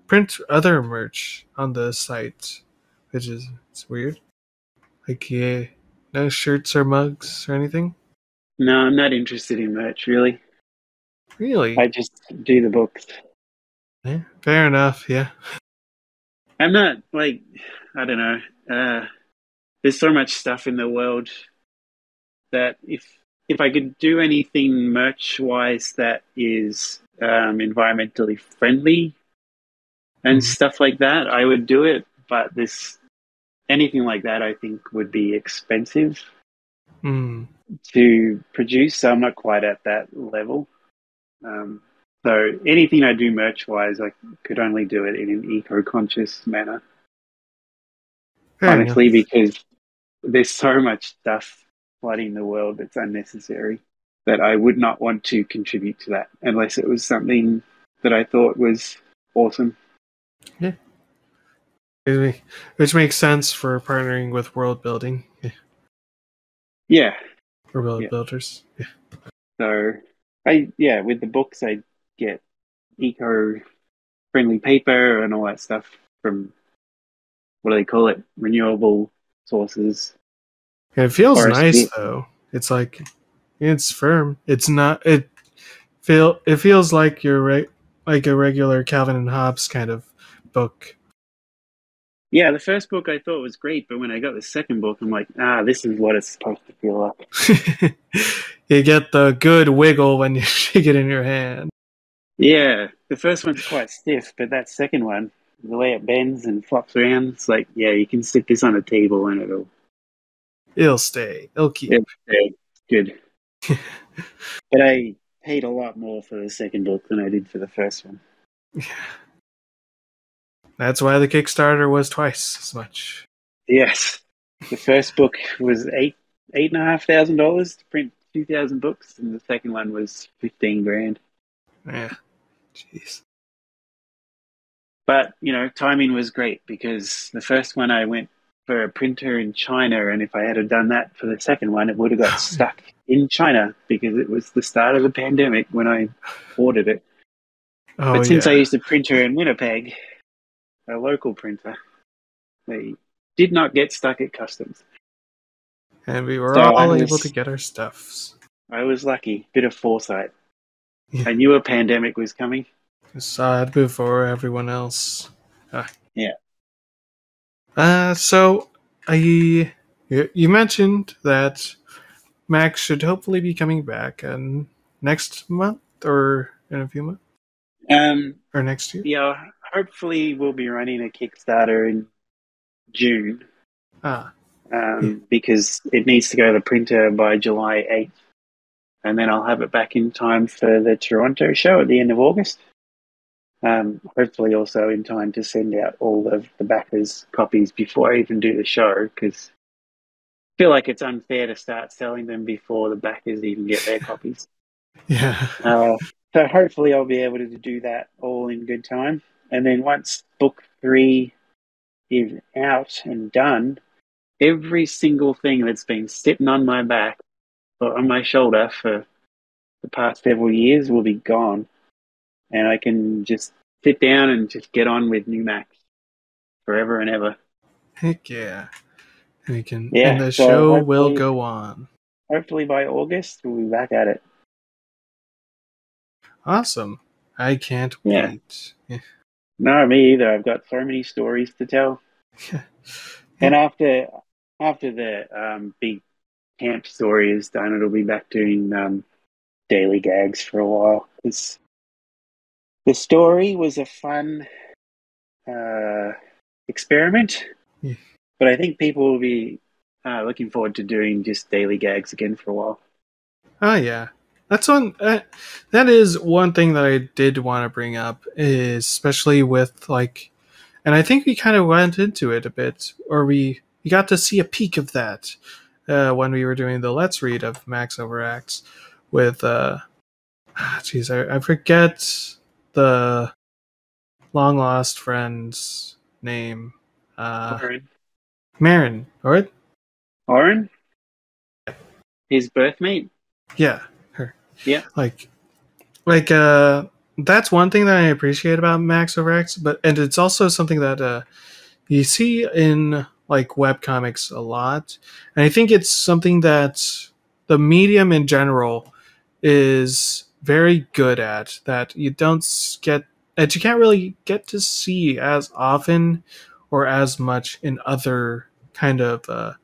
print other merch on the site, which is it's weird. Like yeah, no shirts or mugs or anything. No, I'm not interested in merch, really. Really? I just do the books. Yeah, fair enough. Yeah. I'm not like, I don't know. There's so much stuff in the world that if I could do anything merch wise that is environmentally friendly and Mhm. stuff like that, I would do it. But this anything like that, I think, would be expensive Mm. to produce. So I'm not quite at that level. Um, so anything I do merch wise, I could only do it in an eco-conscious manner. Fair enough. Honestly, because there's so much stuff flooding the world that's unnecessary that I would not want to contribute to that unless it was something that I thought was awesome. Yeah. Which makes sense for partnering with world building. Yeah. Yeah, Or world yeah. builders. Yeah. So with the books I get eco-friendly paper and all that stuff from, what do they call it? Renewable sources. And it feels nice Forestry. though. It's like it's firm. It's not. It feels like like a regular Calvin and Hobbes kind of book. Yeah, the first book I thought was great, but when I got the second book, I'm like, this is what it's supposed to feel like. You get the good wiggle when you shake it in your hand. Yeah, the first one's quite stiff, but that second one, the way it bends and flops around, it's like, yeah, you can stick this on a table and It'll stay. It'll keep. it'll stay good. But I paid a lot more for the second book than I did for the first one. That's why the Kickstarter was twice as much. Yes, the first book was $8,500 to print 2,000 books, and the second one was 15 grand. Yeah, jeez. But timing was great, because the first one I went for a printer in China, and if I had done that for the second one, it would have got stuck in China because it was the start of the pandemic when I ordered it. Oh But since I yeah, used a printer in Winnipeg, a local printer, they did not get stuck at customs. and we were So all able to get our stuffs. I was lucky, bit of foresight. Yeah. I knew a pandemic was coming. I saw it before everyone else. Yeah. So you mentioned that Max should hopefully be coming back next month or in a few months or next year. Yeah, hopefully we'll be running a Kickstarter in June, Ah, yeah. because it needs to go to the printer by July 8th. And then I'll have it back in time for the Toronto show at the end of August. Hopefully also in time to send out all of the backers' copies before I even do the show, because I feel like it's unfair to start selling them before the backers even get their copies. Yeah. So hopefully I'll be able to do that all in good time. And then once book 3 is out and done, every single thing that's been sitting on my back or on my shoulder for the past several years will be gone. And I can just sit down and just get on with new Max forever and ever. Heck yeah. And Yeah, the so show will go on. hopefully by August we'll be back at it. Awesome. I can't Yeah. wait. Yeah. No, me either. I've got so many stories to tell. And after the big camp story is done, it'll be back doing daily gags for a while. The story was a fun experiment, Yeah. but I think people will be looking forward to doing just daily gags again for a while. Oh yeah. That's one. That is one thing that I did want to bring up, is especially with like, and I think we kind of went into it a bit, or we got to see a peek of that when we were doing the Let's Read of Max Overacts with jeez, I forget the long lost friend's name. Oren. Marin, or Oren? His birth mate? yeah, her. Yeah. Like that's one thing that I appreciate about Max Overacts, but and it's also something that you see in like webcomics a lot, and I think it's something that the medium in general is very good at, that you don't get, that you can't really get to see as often or as much in other kind of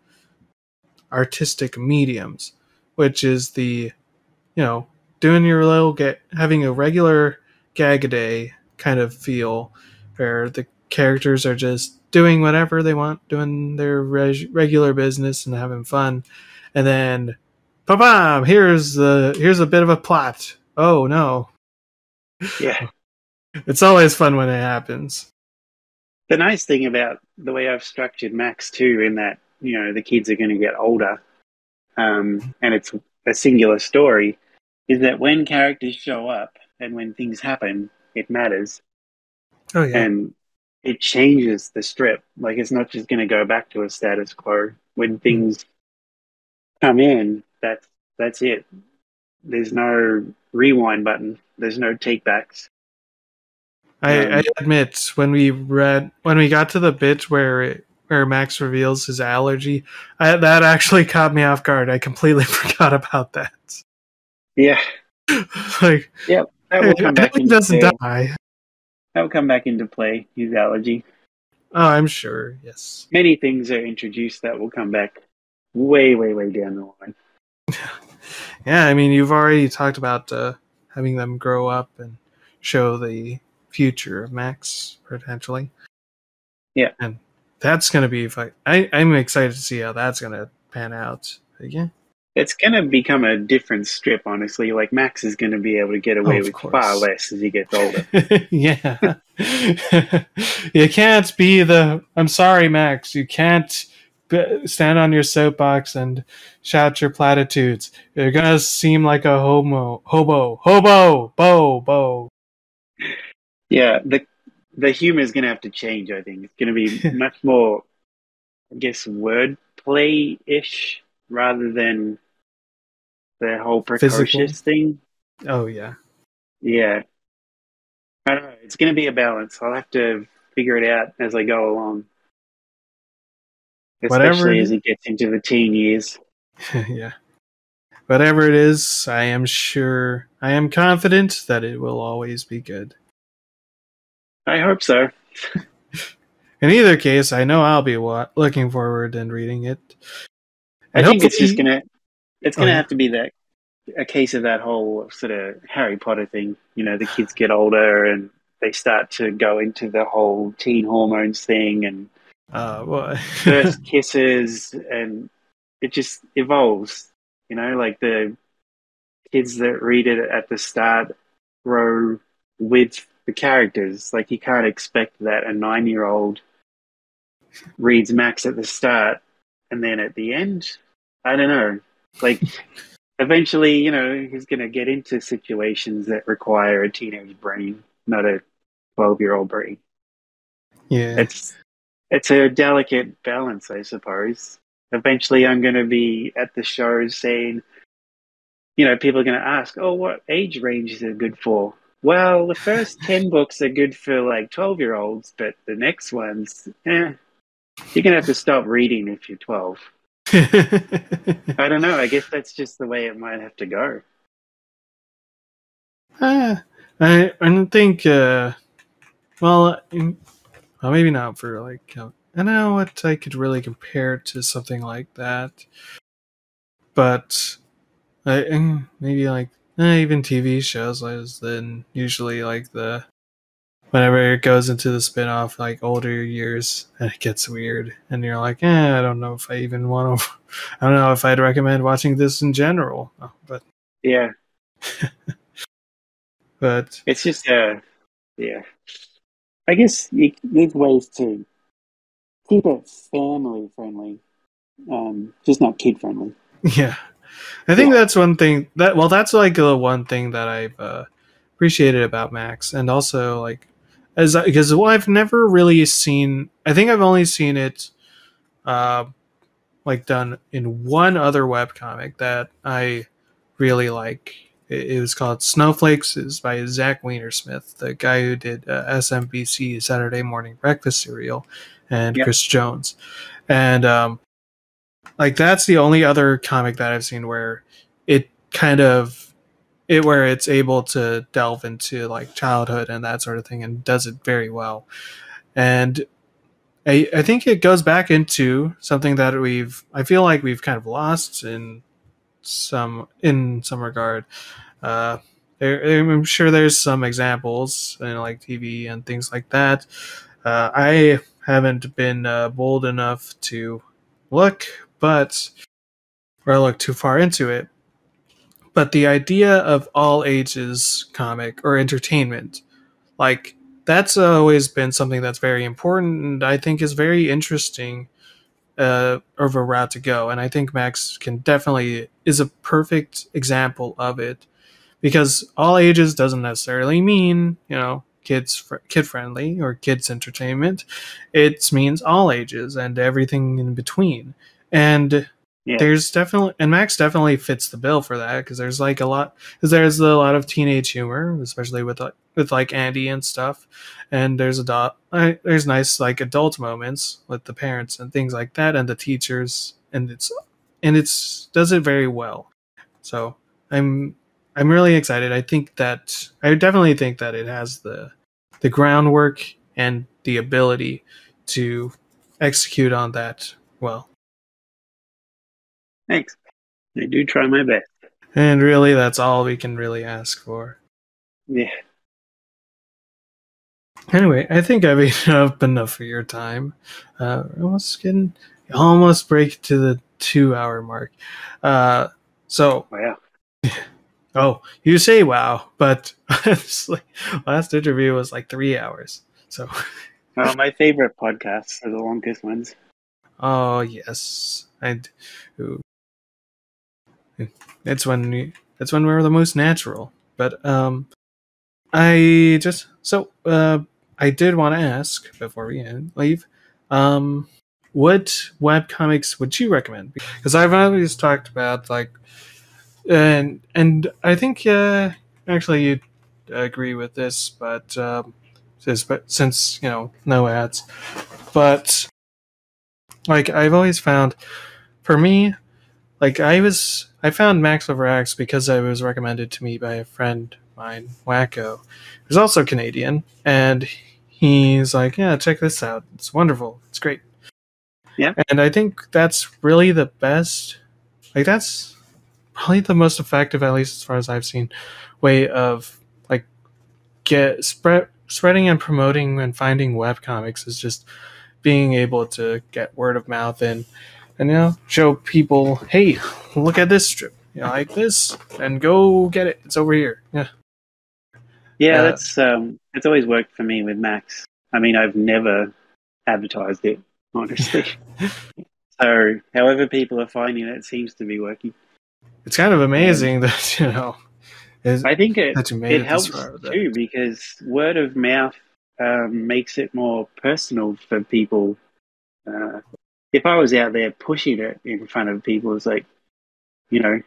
artistic mediums, which is the, you know, doing your little having a regular gag a day kind of feel, where the characters are just doing whatever they want, doing their regular business and having fun, and then, ba-bam! Here's a bit of a plot. Oh no! Yeah. It's always fun when it happens. The nice thing about the way I've structured Max too, in that, the kids are going to get older, and it's a singular story, is that when characters show up and when things happen, it matters. Oh yeah. And it changes the strip. Like, it's not just going to go back to a status quo. When things come in, that's it. There's no rewind button. There's no take backs. I admit, when we got to the bit where Max reveals his allergy, that actually caught me off guard. I completely forgot about that. Yeah. Like, yep. That will come back into doesn't play. die. That will come back into play, his allergy. Oh, I'm sure, yes. Many things are introduced that will come back way, way, way down the line. Yeah, I mean, you've already talked about having them grow up and show the future of Max, potentially. Yeah. And that's going to be... I'm excited to see how that's going to pan out. But yeah. It's going to become a different strip, honestly. Like, Max is going to be able to get away with far less as he gets older. Yeah. You can't be I'm sorry, Max. You can't stand on your soapbox and shout your platitudes. You're going to seem like a hobo, bo. Yeah, the humor is going to have to change, I think. It's going to be much more, I guess, wordplay-ish rather than the whole precocious thing. Oh, yeah. Yeah. I don't know. It's going to be a balance. I'll have to figure it out as I go along. Especially as he gets into the teen years. Yeah. Whatever it is, I am confident that it will always be good. I hope so. In either case, I know I'll be looking forward and reading it. And I think it's just gonna have to be a case of that whole sort of Harry Potter thing. The kids get older and they start to go into the whole teen hormones thing and first kisses, and it just evolves. Like the kids that read it at the start grow with the characters. Like, you can't expect that a 9-year-old reads Max at the start and then at the end, I don't know. Like, eventually, he's going to get into situations that require a teenage brain, not a 12-year-old brain. Yeah. It's a delicate balance, I suppose. Eventually, I'm going to be at the shows saying, people are going to ask, oh, what age range is it good for? Well, the first 10 books are good for like 12-year-olds, but the next ones, you're going to have to stop reading if you're 12. I don't know. I guess that's just the way it might have to go. I don't think, well, maybe not for like, I don't know what I could really compare to something like that. But maybe like even TV shows, then usually like whenever it goes into the spin-off, like older years, and it gets weird, and you're like, I don't know if I even want to. I don't know if I'd recommend watching this in general. But yeah, But it's just yeah. I guess there's ways to keep it family friendly, just not kid friendly. yeah, I think Yeah, that's one thing that's like the one thing that I've appreciated about Max, and also like as because I've never really seen. I think I've only seen it uh, like done in one other webcomic that I really like. It was called Snowflakes. It's by Zach Weinersmith, the guy who did SMBC Saturday Morning Breakfast Cereal, and yeah, Chris Jones. And like that's the only other comic that I've seen where it kind of where it's able to delve into like childhood and that sort of thing and does it very well. And I think it goes back into something that I feel like we've kind of lost in some regard. Uh, I'm sure there's some examples in like TV and things like that. I haven't been bold enough to look, but or look too far into it. But the idea of all ages comic or entertainment, like that's always been something that's very important and I think is very interesting of a route to go. And I think Max can definitely is a perfect example of it because all ages doesn't necessarily mean kid friendly or kids entertainment. It means all ages and everything in between. And yeah, there's definitely and Max definitely fits the bill for that because there's a lot of teenage humor, especially with like Andy and stuff, and there's nice like adult moments with the parents and things like that and the teachers, and it's does it very well. So I'm I'm really excited. I definitely think that it has the groundwork and the ability to execute on that well. thanks. I do try my best. And really, that's all we can really ask for. Yeah, Anyway, I think I've eaten up enough for your time. Almost break to the 2 hour mark. Uh, so, wow. oh, you say wow, but honestly, last interview was like 3 hours. So, My favorite podcasts are the longest ones. oh yes, ooh, it's when we're the most natural. But I just I did want to ask before we leave, um, what web comics would you recommend? Because I've always talked about like, and I think actually you'd agree with this, but since no ads, but like I've always found for me like I found Max Overacts because it was recommended to me by a friend of mine, Wacko, who's also Canadian, and he's like, "Yeah, check this out. It's wonderful. It's great." Yeah, And I think that's really the best. Like that's probably the most effective, at least as far as I've seen, way of like spreading and promoting and finding web comics is just being able to get word of mouth and show people, hey, look at this strip, like this, and go get it. It's over here. Yeah. yeah. Uh, It's always worked for me with Max. I mean, I've never advertised it, honestly. So, however people are finding it, it seems to be working. it's kind of And amazing that I think that you made it it this helps far with it. too because word of mouth makes it more personal for people. Uh, if I was out there pushing it in front of people, it's like, you know,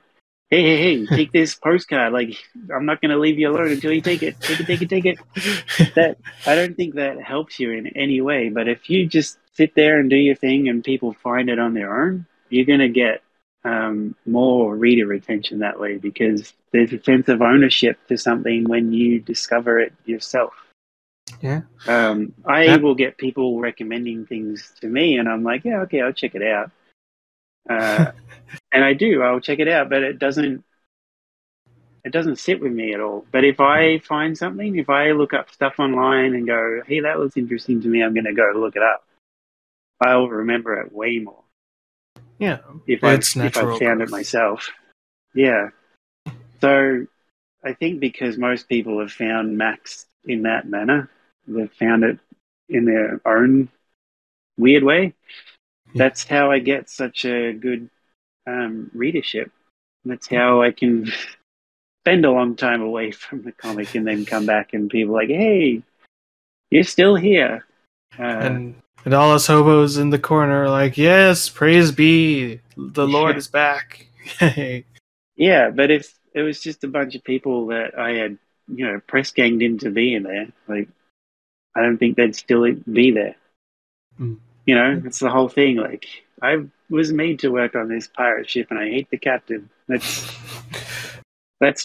hey, take this postcard. Like, I'm not going to leave you alone until you take it. Take it. That I don't think that helps you in any way. But if you just sit there and do your thing and people find it on their own, you're going to get more reader retention that way because there's a sense of ownership to something when you discover it yourself. Yeah. I That, will get people recommending things to me, and I'm like, yeah, okay, I'll check it out. And I do, I'll check it out, but it doesn't sit with me at all. But if I find something, if I look up stuff online and go, hey, that looks interesting to me, I'm going to go look it up. I'll remember it way more yeah, if I've it's if I've natural found it growth. myself. Yeah. So I think because most people have found Max in that manner, they've found it in their own weird way. Yeah. That's how I get such a good readership. That's how I can spend a long time away from the comic and then come back and people are like, hey, you're still here. And all us hobos in the corner are like, yes, praise be, the Lord is back. Yeah, but if it was just a bunch of people that I had, press ganged into being there, like, I don't think they'd still be there. Mm. It's the whole thing. Like, I was made to work on this pirate ship and I hate the captain. That's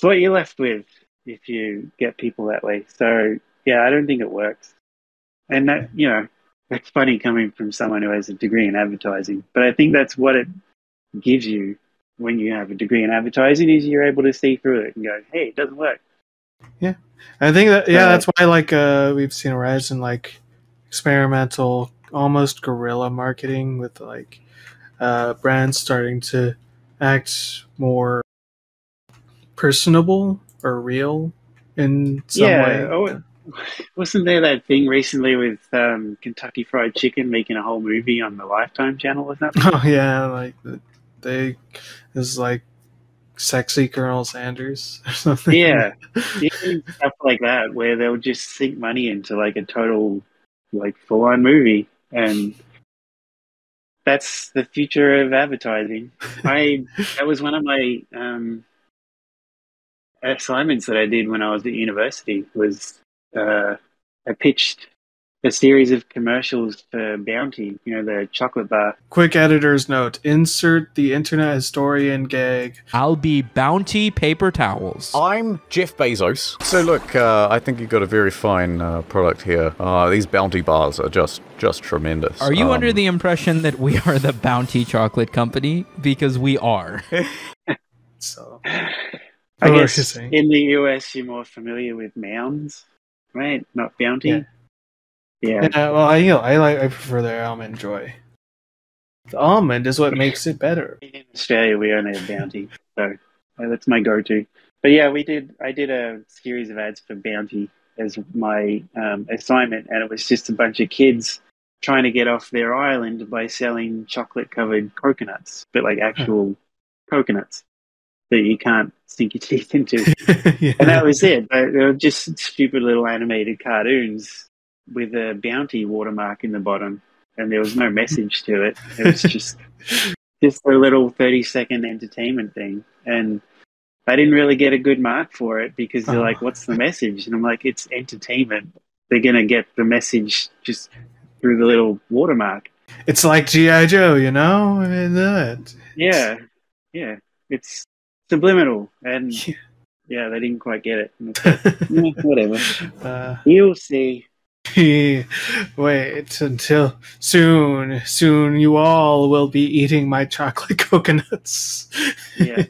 what you're left with if you get people that way. So, yeah, I don't think it works. And that, that's funny coming from someone who has a degree in advertising. But I think that's what it gives you when you have a degree in advertising, is you're able to see through it and go, hey, it doesn't work. Yeah. I think that, that's why, like, we've seen a rise in, like, experimental, almost guerrilla marketing with, like, brands starting to act more personable or real in some way. Oh, wasn't there that thing recently with Kentucky Fried Chicken making a whole movie on the Lifetime channel or something? Oh yeah, like this like sexy Colonel Sanders or something. Yeah, stuff like that where they'll just sink money into like a total like full-on movie, and that's the future of advertising. That was one of my assignments that I did when I was at university. Was I pitched a series of commercials for Bounty, the chocolate bar. Quick editor's note: insert the internet historian gag. I'll be Bounty paper towels. I'm Jeff Bezos. So look, I think you've got a very fine product here. These Bounty bars are just tremendous. Are you under the impression that we are the Bounty chocolate company? Because we are. So, I guess in the US you're more familiar with Mounds, right? Not Bounty. Yeah. Well, I prefer the Almond Joy. The almond is what makes it better. In Australia, we only have Bounty, so that's my go-to. But yeah, I did a series of ads for Bounty as my assignment, and it was just a bunch of kids trying to get off their island by selling chocolate-covered coconuts, but like actual coconuts that you can't sink your teeth into. Yeah. And that was it. They were just stupid little animated cartoons with a Bounty watermark in the bottom, and there was no message to it. It was just a little 30-second entertainment thing, and I didn't really get a good mark for it because they're like, what's the message? And I'm like, it's entertainment. They're going to get the message just through the little watermark. It's like G.I. Joe, Yeah, it's subliminal, and yeah, they didn't quite get it. Like, whatever. You'll see. Wait until soon you all will be eating my chocolate coconuts. Yeah.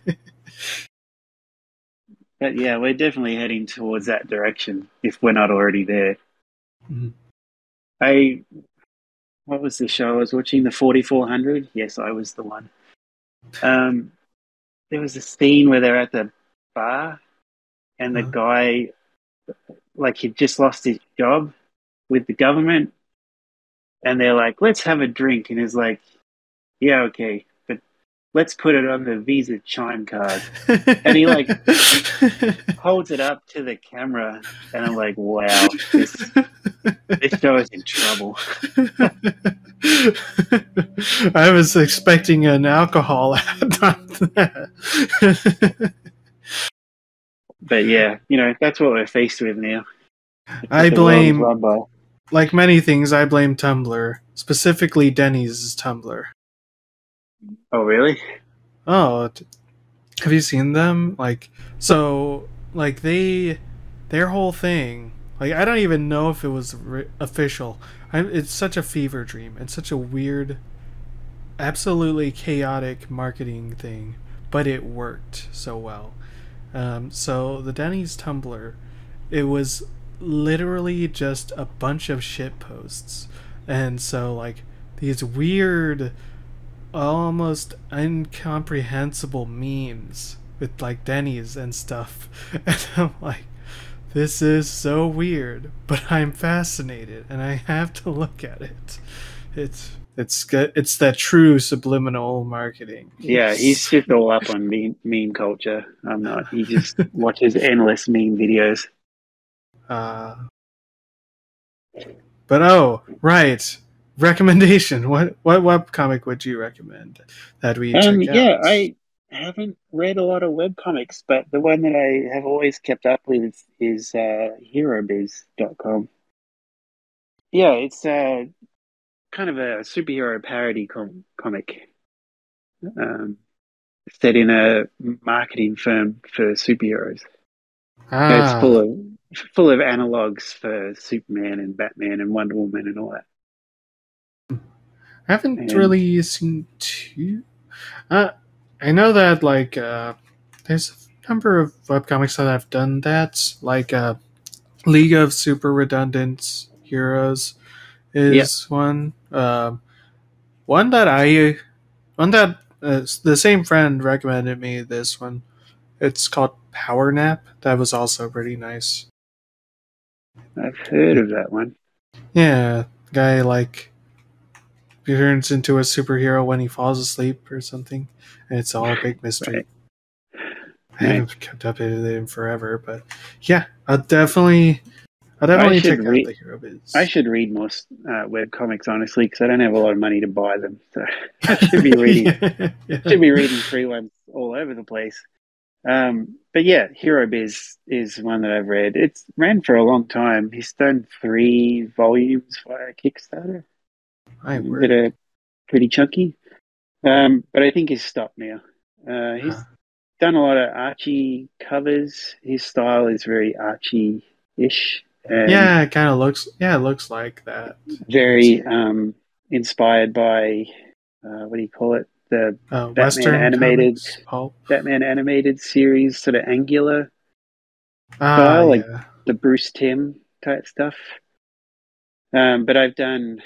But yeah, we're definitely heading towards that direction if we're not already there. Mm-hmm. What was the show I was watching? The 4400? Yes, I was the one. There was a scene where they're at the bar and the guy, like, he'd just lost his job with the government, and they're like, let's have a drink, and he's like, yeah, okay, but let's put it on the Visa Chime card. And he like holds it up to the camera, and I'm like, wow, this show is in trouble. I was expecting an alcohol ad on that. But yeah, that's what we're faced with now. I blame, like many things, I blame Tumblr, specifically Denny's Tumblr. Oh, really? Oh, have you seen them? Their whole thing, like, I don't even know if it was official. It's such a fever dream. It's such a weird, absolutely chaotic marketing thing, but it worked so well. So the Denny's Tumblr, it was literally just a bunch of shit posts, and so like these weird, almost incomprehensible memes with like Denny's and stuff, and I'm like, this is so weird, but I'm fascinated, and I have to look at it. It's that true subliminal marketing. Yeah, he's just all up on meme culture. I'm not. He just watches endless meme videos. But oh, right. Recommendation. What webcomic would you recommend that we check Yeah, out? I haven't read a lot of webcomics, but the one that I have always kept up with is herobiz.com. Yeah, it's kind of a superhero parody comic set in a marketing firm for superheroes. It's Ah, full of analogs for Superman and Batman and Wonder Woman and all that. I haven't And really seen two. I know that like there's a number of webcomics that have done that, like League of Super Redundant Heroes yeah, is one. One that I one that the same friend recommended me this one. It's called Power Nap. That was also pretty nice. I've heard of that one. Yeah, guy like he turns into a superhero when he falls asleep or something, and it's all a big mystery. I Right. haven't kept up with it in forever, but yeah, I'll definitely I should check out read. the Hero Biz. I should read more web comics, honestly, because I don't have a lot of money to buy them. So I should be reading. Yeah. Should be reading free ones all over the place. But yeah, Hero Biz is one that I've read. It's ran for a long time. He's done 3 volumes via Kickstarter My that word. are pretty chunky. But I think he's stopped now. He's done a lot of Archie covers. His style is very Archie-ish. And Yeah, it kind of looks. Yeah, it looks like that. very inspired by what do you call it? The Western comics pulp. Batman animated series, sort of angular Ah, style, like yeah. the Bruce Timm type stuff. But I've done,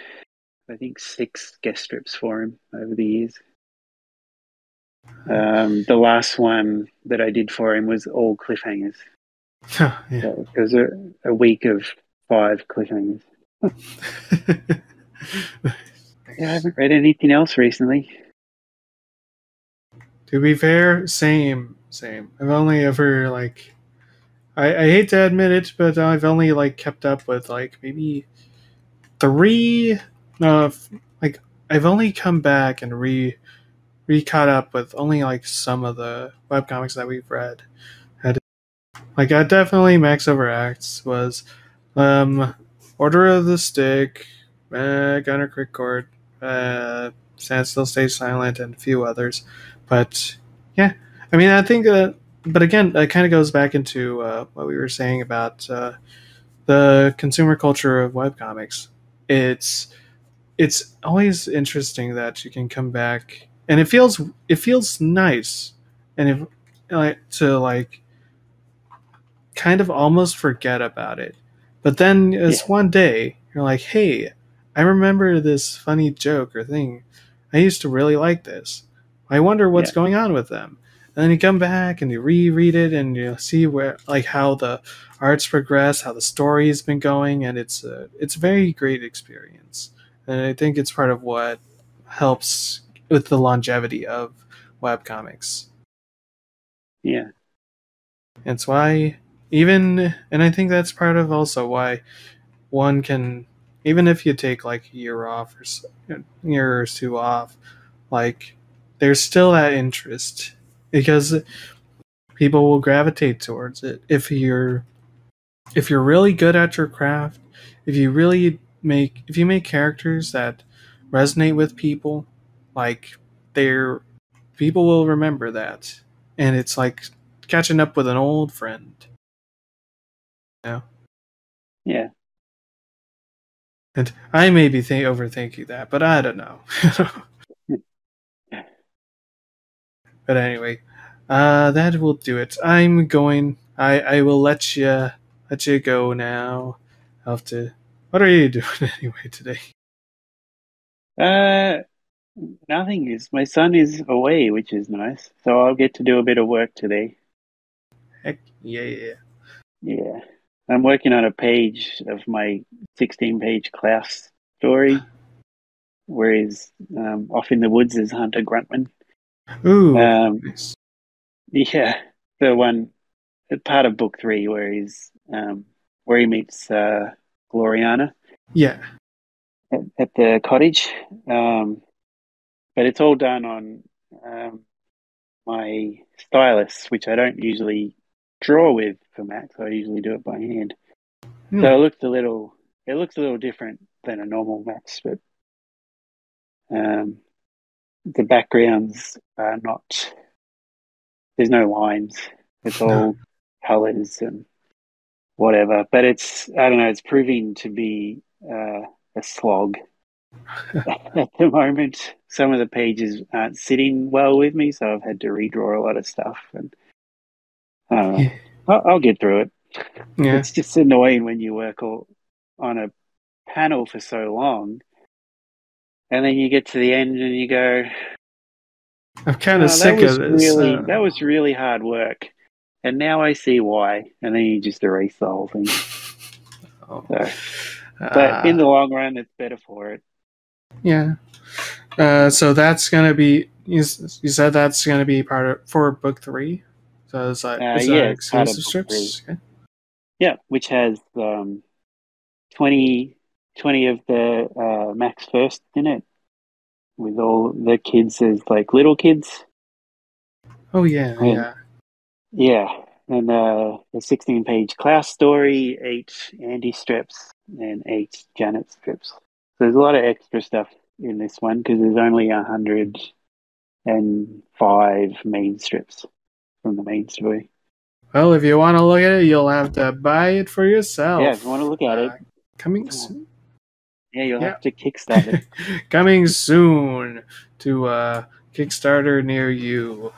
I think, 6 guest strips for him over the years. The last one that I did for him was all cliffhangers. Yeah. So it was a week of 5 cliffhangers. Yeah, I haven't read anything else recently. To be fair, same. I've only ever like, I hate to admit it, but I've only like kept up with like maybe 3. Like I've only come back and re caught up with only like some of the webcomics that we've read. Like I definitely Max Overacts was Order of the Stick, Gunner Crickcord, Stand Still Stay Silent, and a few others. But yeah, I mean I think but again that kind of goes back into what we were saying about the consumer culture of webcomics. It's always interesting that you can come back and it feels nice and if like to like kind of almost forget about it. But then it's one day you're like, hey, I remember this funny joke or thing. I used to really like this. I wonder what's going on with them. And then you come back and you reread it and you see where like how the arts progress, how the story's been going, and it's a very great experience. And I think it's part of what helps with the longevity of webcomics. Yeah. It's why even, and I think that's part of also why one can, even if you take like a year off or a year or 2 off, like there's still that interest because people will gravitate towards it if you're really good at your craft, if you make characters that resonate with people, like they're people will remember that, and it's like catching up with an old friend. Yeah. And I may be overthinking that, but I don't know. But anyway, that will do it. I'm going. I will let you go now. I'll have to. What are you doing anyway today? Nothing is. My son is away, which is nice. So I'll get to do a bit of work today. Heck yeah. Yeah. I'm working on a page of my 16-page Klaus story, where he's off in the woods as Hunter Gruntman. Ooh, Um, nice. yeah, the one part of book 3 where he meets Gloriana Yeah. at the cottage. But it's all done on my stylus, which I don't usually draw with for Max. I usually do it by hand. Hmm. So it looks a little different than a normal Max, but the backgrounds are not. There's no lines. It's all colors and whatever. But I don't know. It's proving to be a slog at the moment. Some of the pages aren't sitting well with me, so I've had to redraw a lot of stuff. And I don't know. I'll get through it. Yeah. It's just annoying when you work on a panel for so long, and then you get to the end and you go, I'm kind of "Oh, sick of this. that was really hard work," and now I see why. And then you just erase the whole thing. Oh. So, but in the long run, it's better for it. Yeah. So that's gonna be. You said that's gonna be part of for book 3. So is that It's part of exclusive book 3. strips? Okay. Yeah, which has 20 of the Max First in it, with all the kids as like little kids. Oh yeah, And, yeah. yeah, and the 16-page Klaus story, 8 Andy strips, and 8 Janet strips. So there's a lot of extra stuff in this one because there's only 105 main strips from the main story. Well, if you want to look at it, you'll have to buy it for yourself. Yeah, if you want to look at it, coming soon. Yeah, you'll have to kickstart it. Coming soon to Kickstarter near you.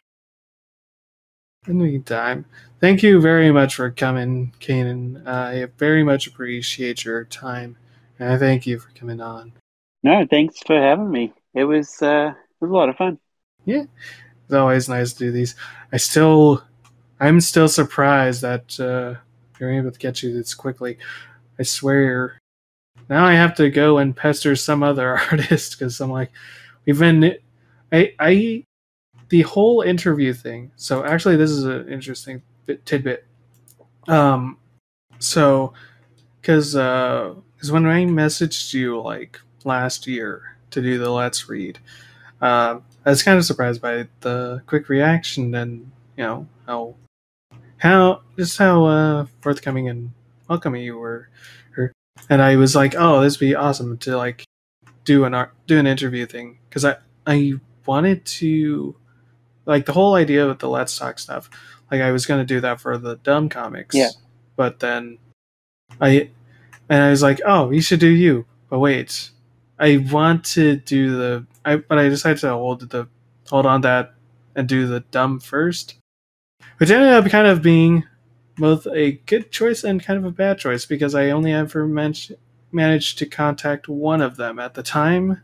In the meantime, thank you very much for coming, Caanan. I very much appreciate your time, and I thank you for coming on. No, thanks for having me. It was a lot of fun. Yeah, it's always nice to do these. I'm still surprised that you're able to get you this quickly. I swear. Now I have to go and pester some other artist because I'm like, the whole interview thing. So actually, this is an interesting tidbit. So because when I messaged you like last year to do the Let's Read, I was kind of surprised by the quick reaction and how forthcoming and welcoming you were. And I was like, oh, this would be awesome to like do an interview thing because I wanted to like the whole idea with the Let's Talk stuff. Like I was gonna do that for the Dumb Comics, but then I was like, oh, you should do you. But wait, I want to do but I decided to hold on that and do the Dumb first, which ended up kind of being both a good choice and kind of a bad choice because I only ever managed to contact one of them at the time,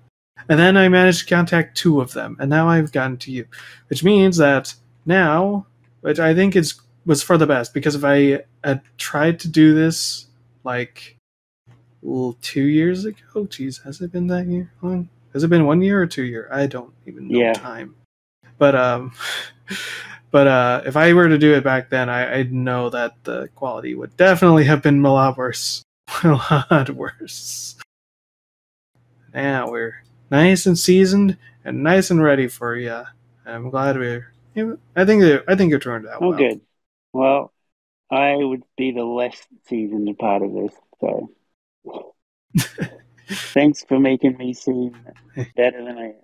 and then I managed to contact 2 of them, and now I've gotten to you, which means that now, which I think was for the best, because if I had tried to do this like 2 years ago, geez, has it been that year long? Has it been 1 year or 2 years? I don't even know time. But But if I were to do it back then, I'd know that the quality would definitely have been a lot worse. A lot worse. Now we're nice and seasoned and nice and ready for you. I'm glad I think it turned out well. Good. Well, I would be the less seasoned part of this, so thanks for making me seem better than I am.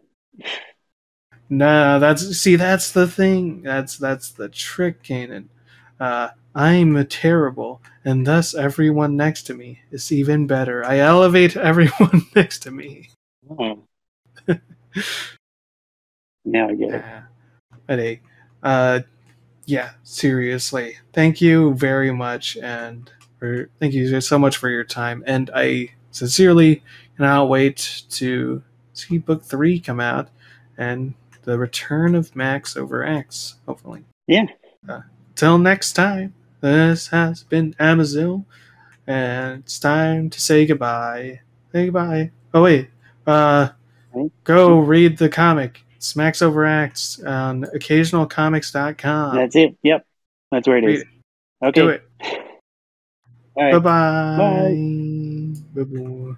No, that's the thing. That's the trick, Caanan. I'm terrible, and thus everyone next to me is even better. I elevate everyone next to me. Oh. Now I get it. But hey, yeah, seriously, thank you very much, and thank you so much for your time. And I sincerely cannot wait to see book 3 come out, and the return of Max Overacts, hopefully. Yeah. Till next time, this has been Amazil, and it's time to say goodbye. Say goodbye. Oh wait, go read the comic. It's Max Overacts on occasionalcomics.com. That's it. Yep. That's where it is. Okay. Do it. All right. Bye-bye. Bye. Bye-bye.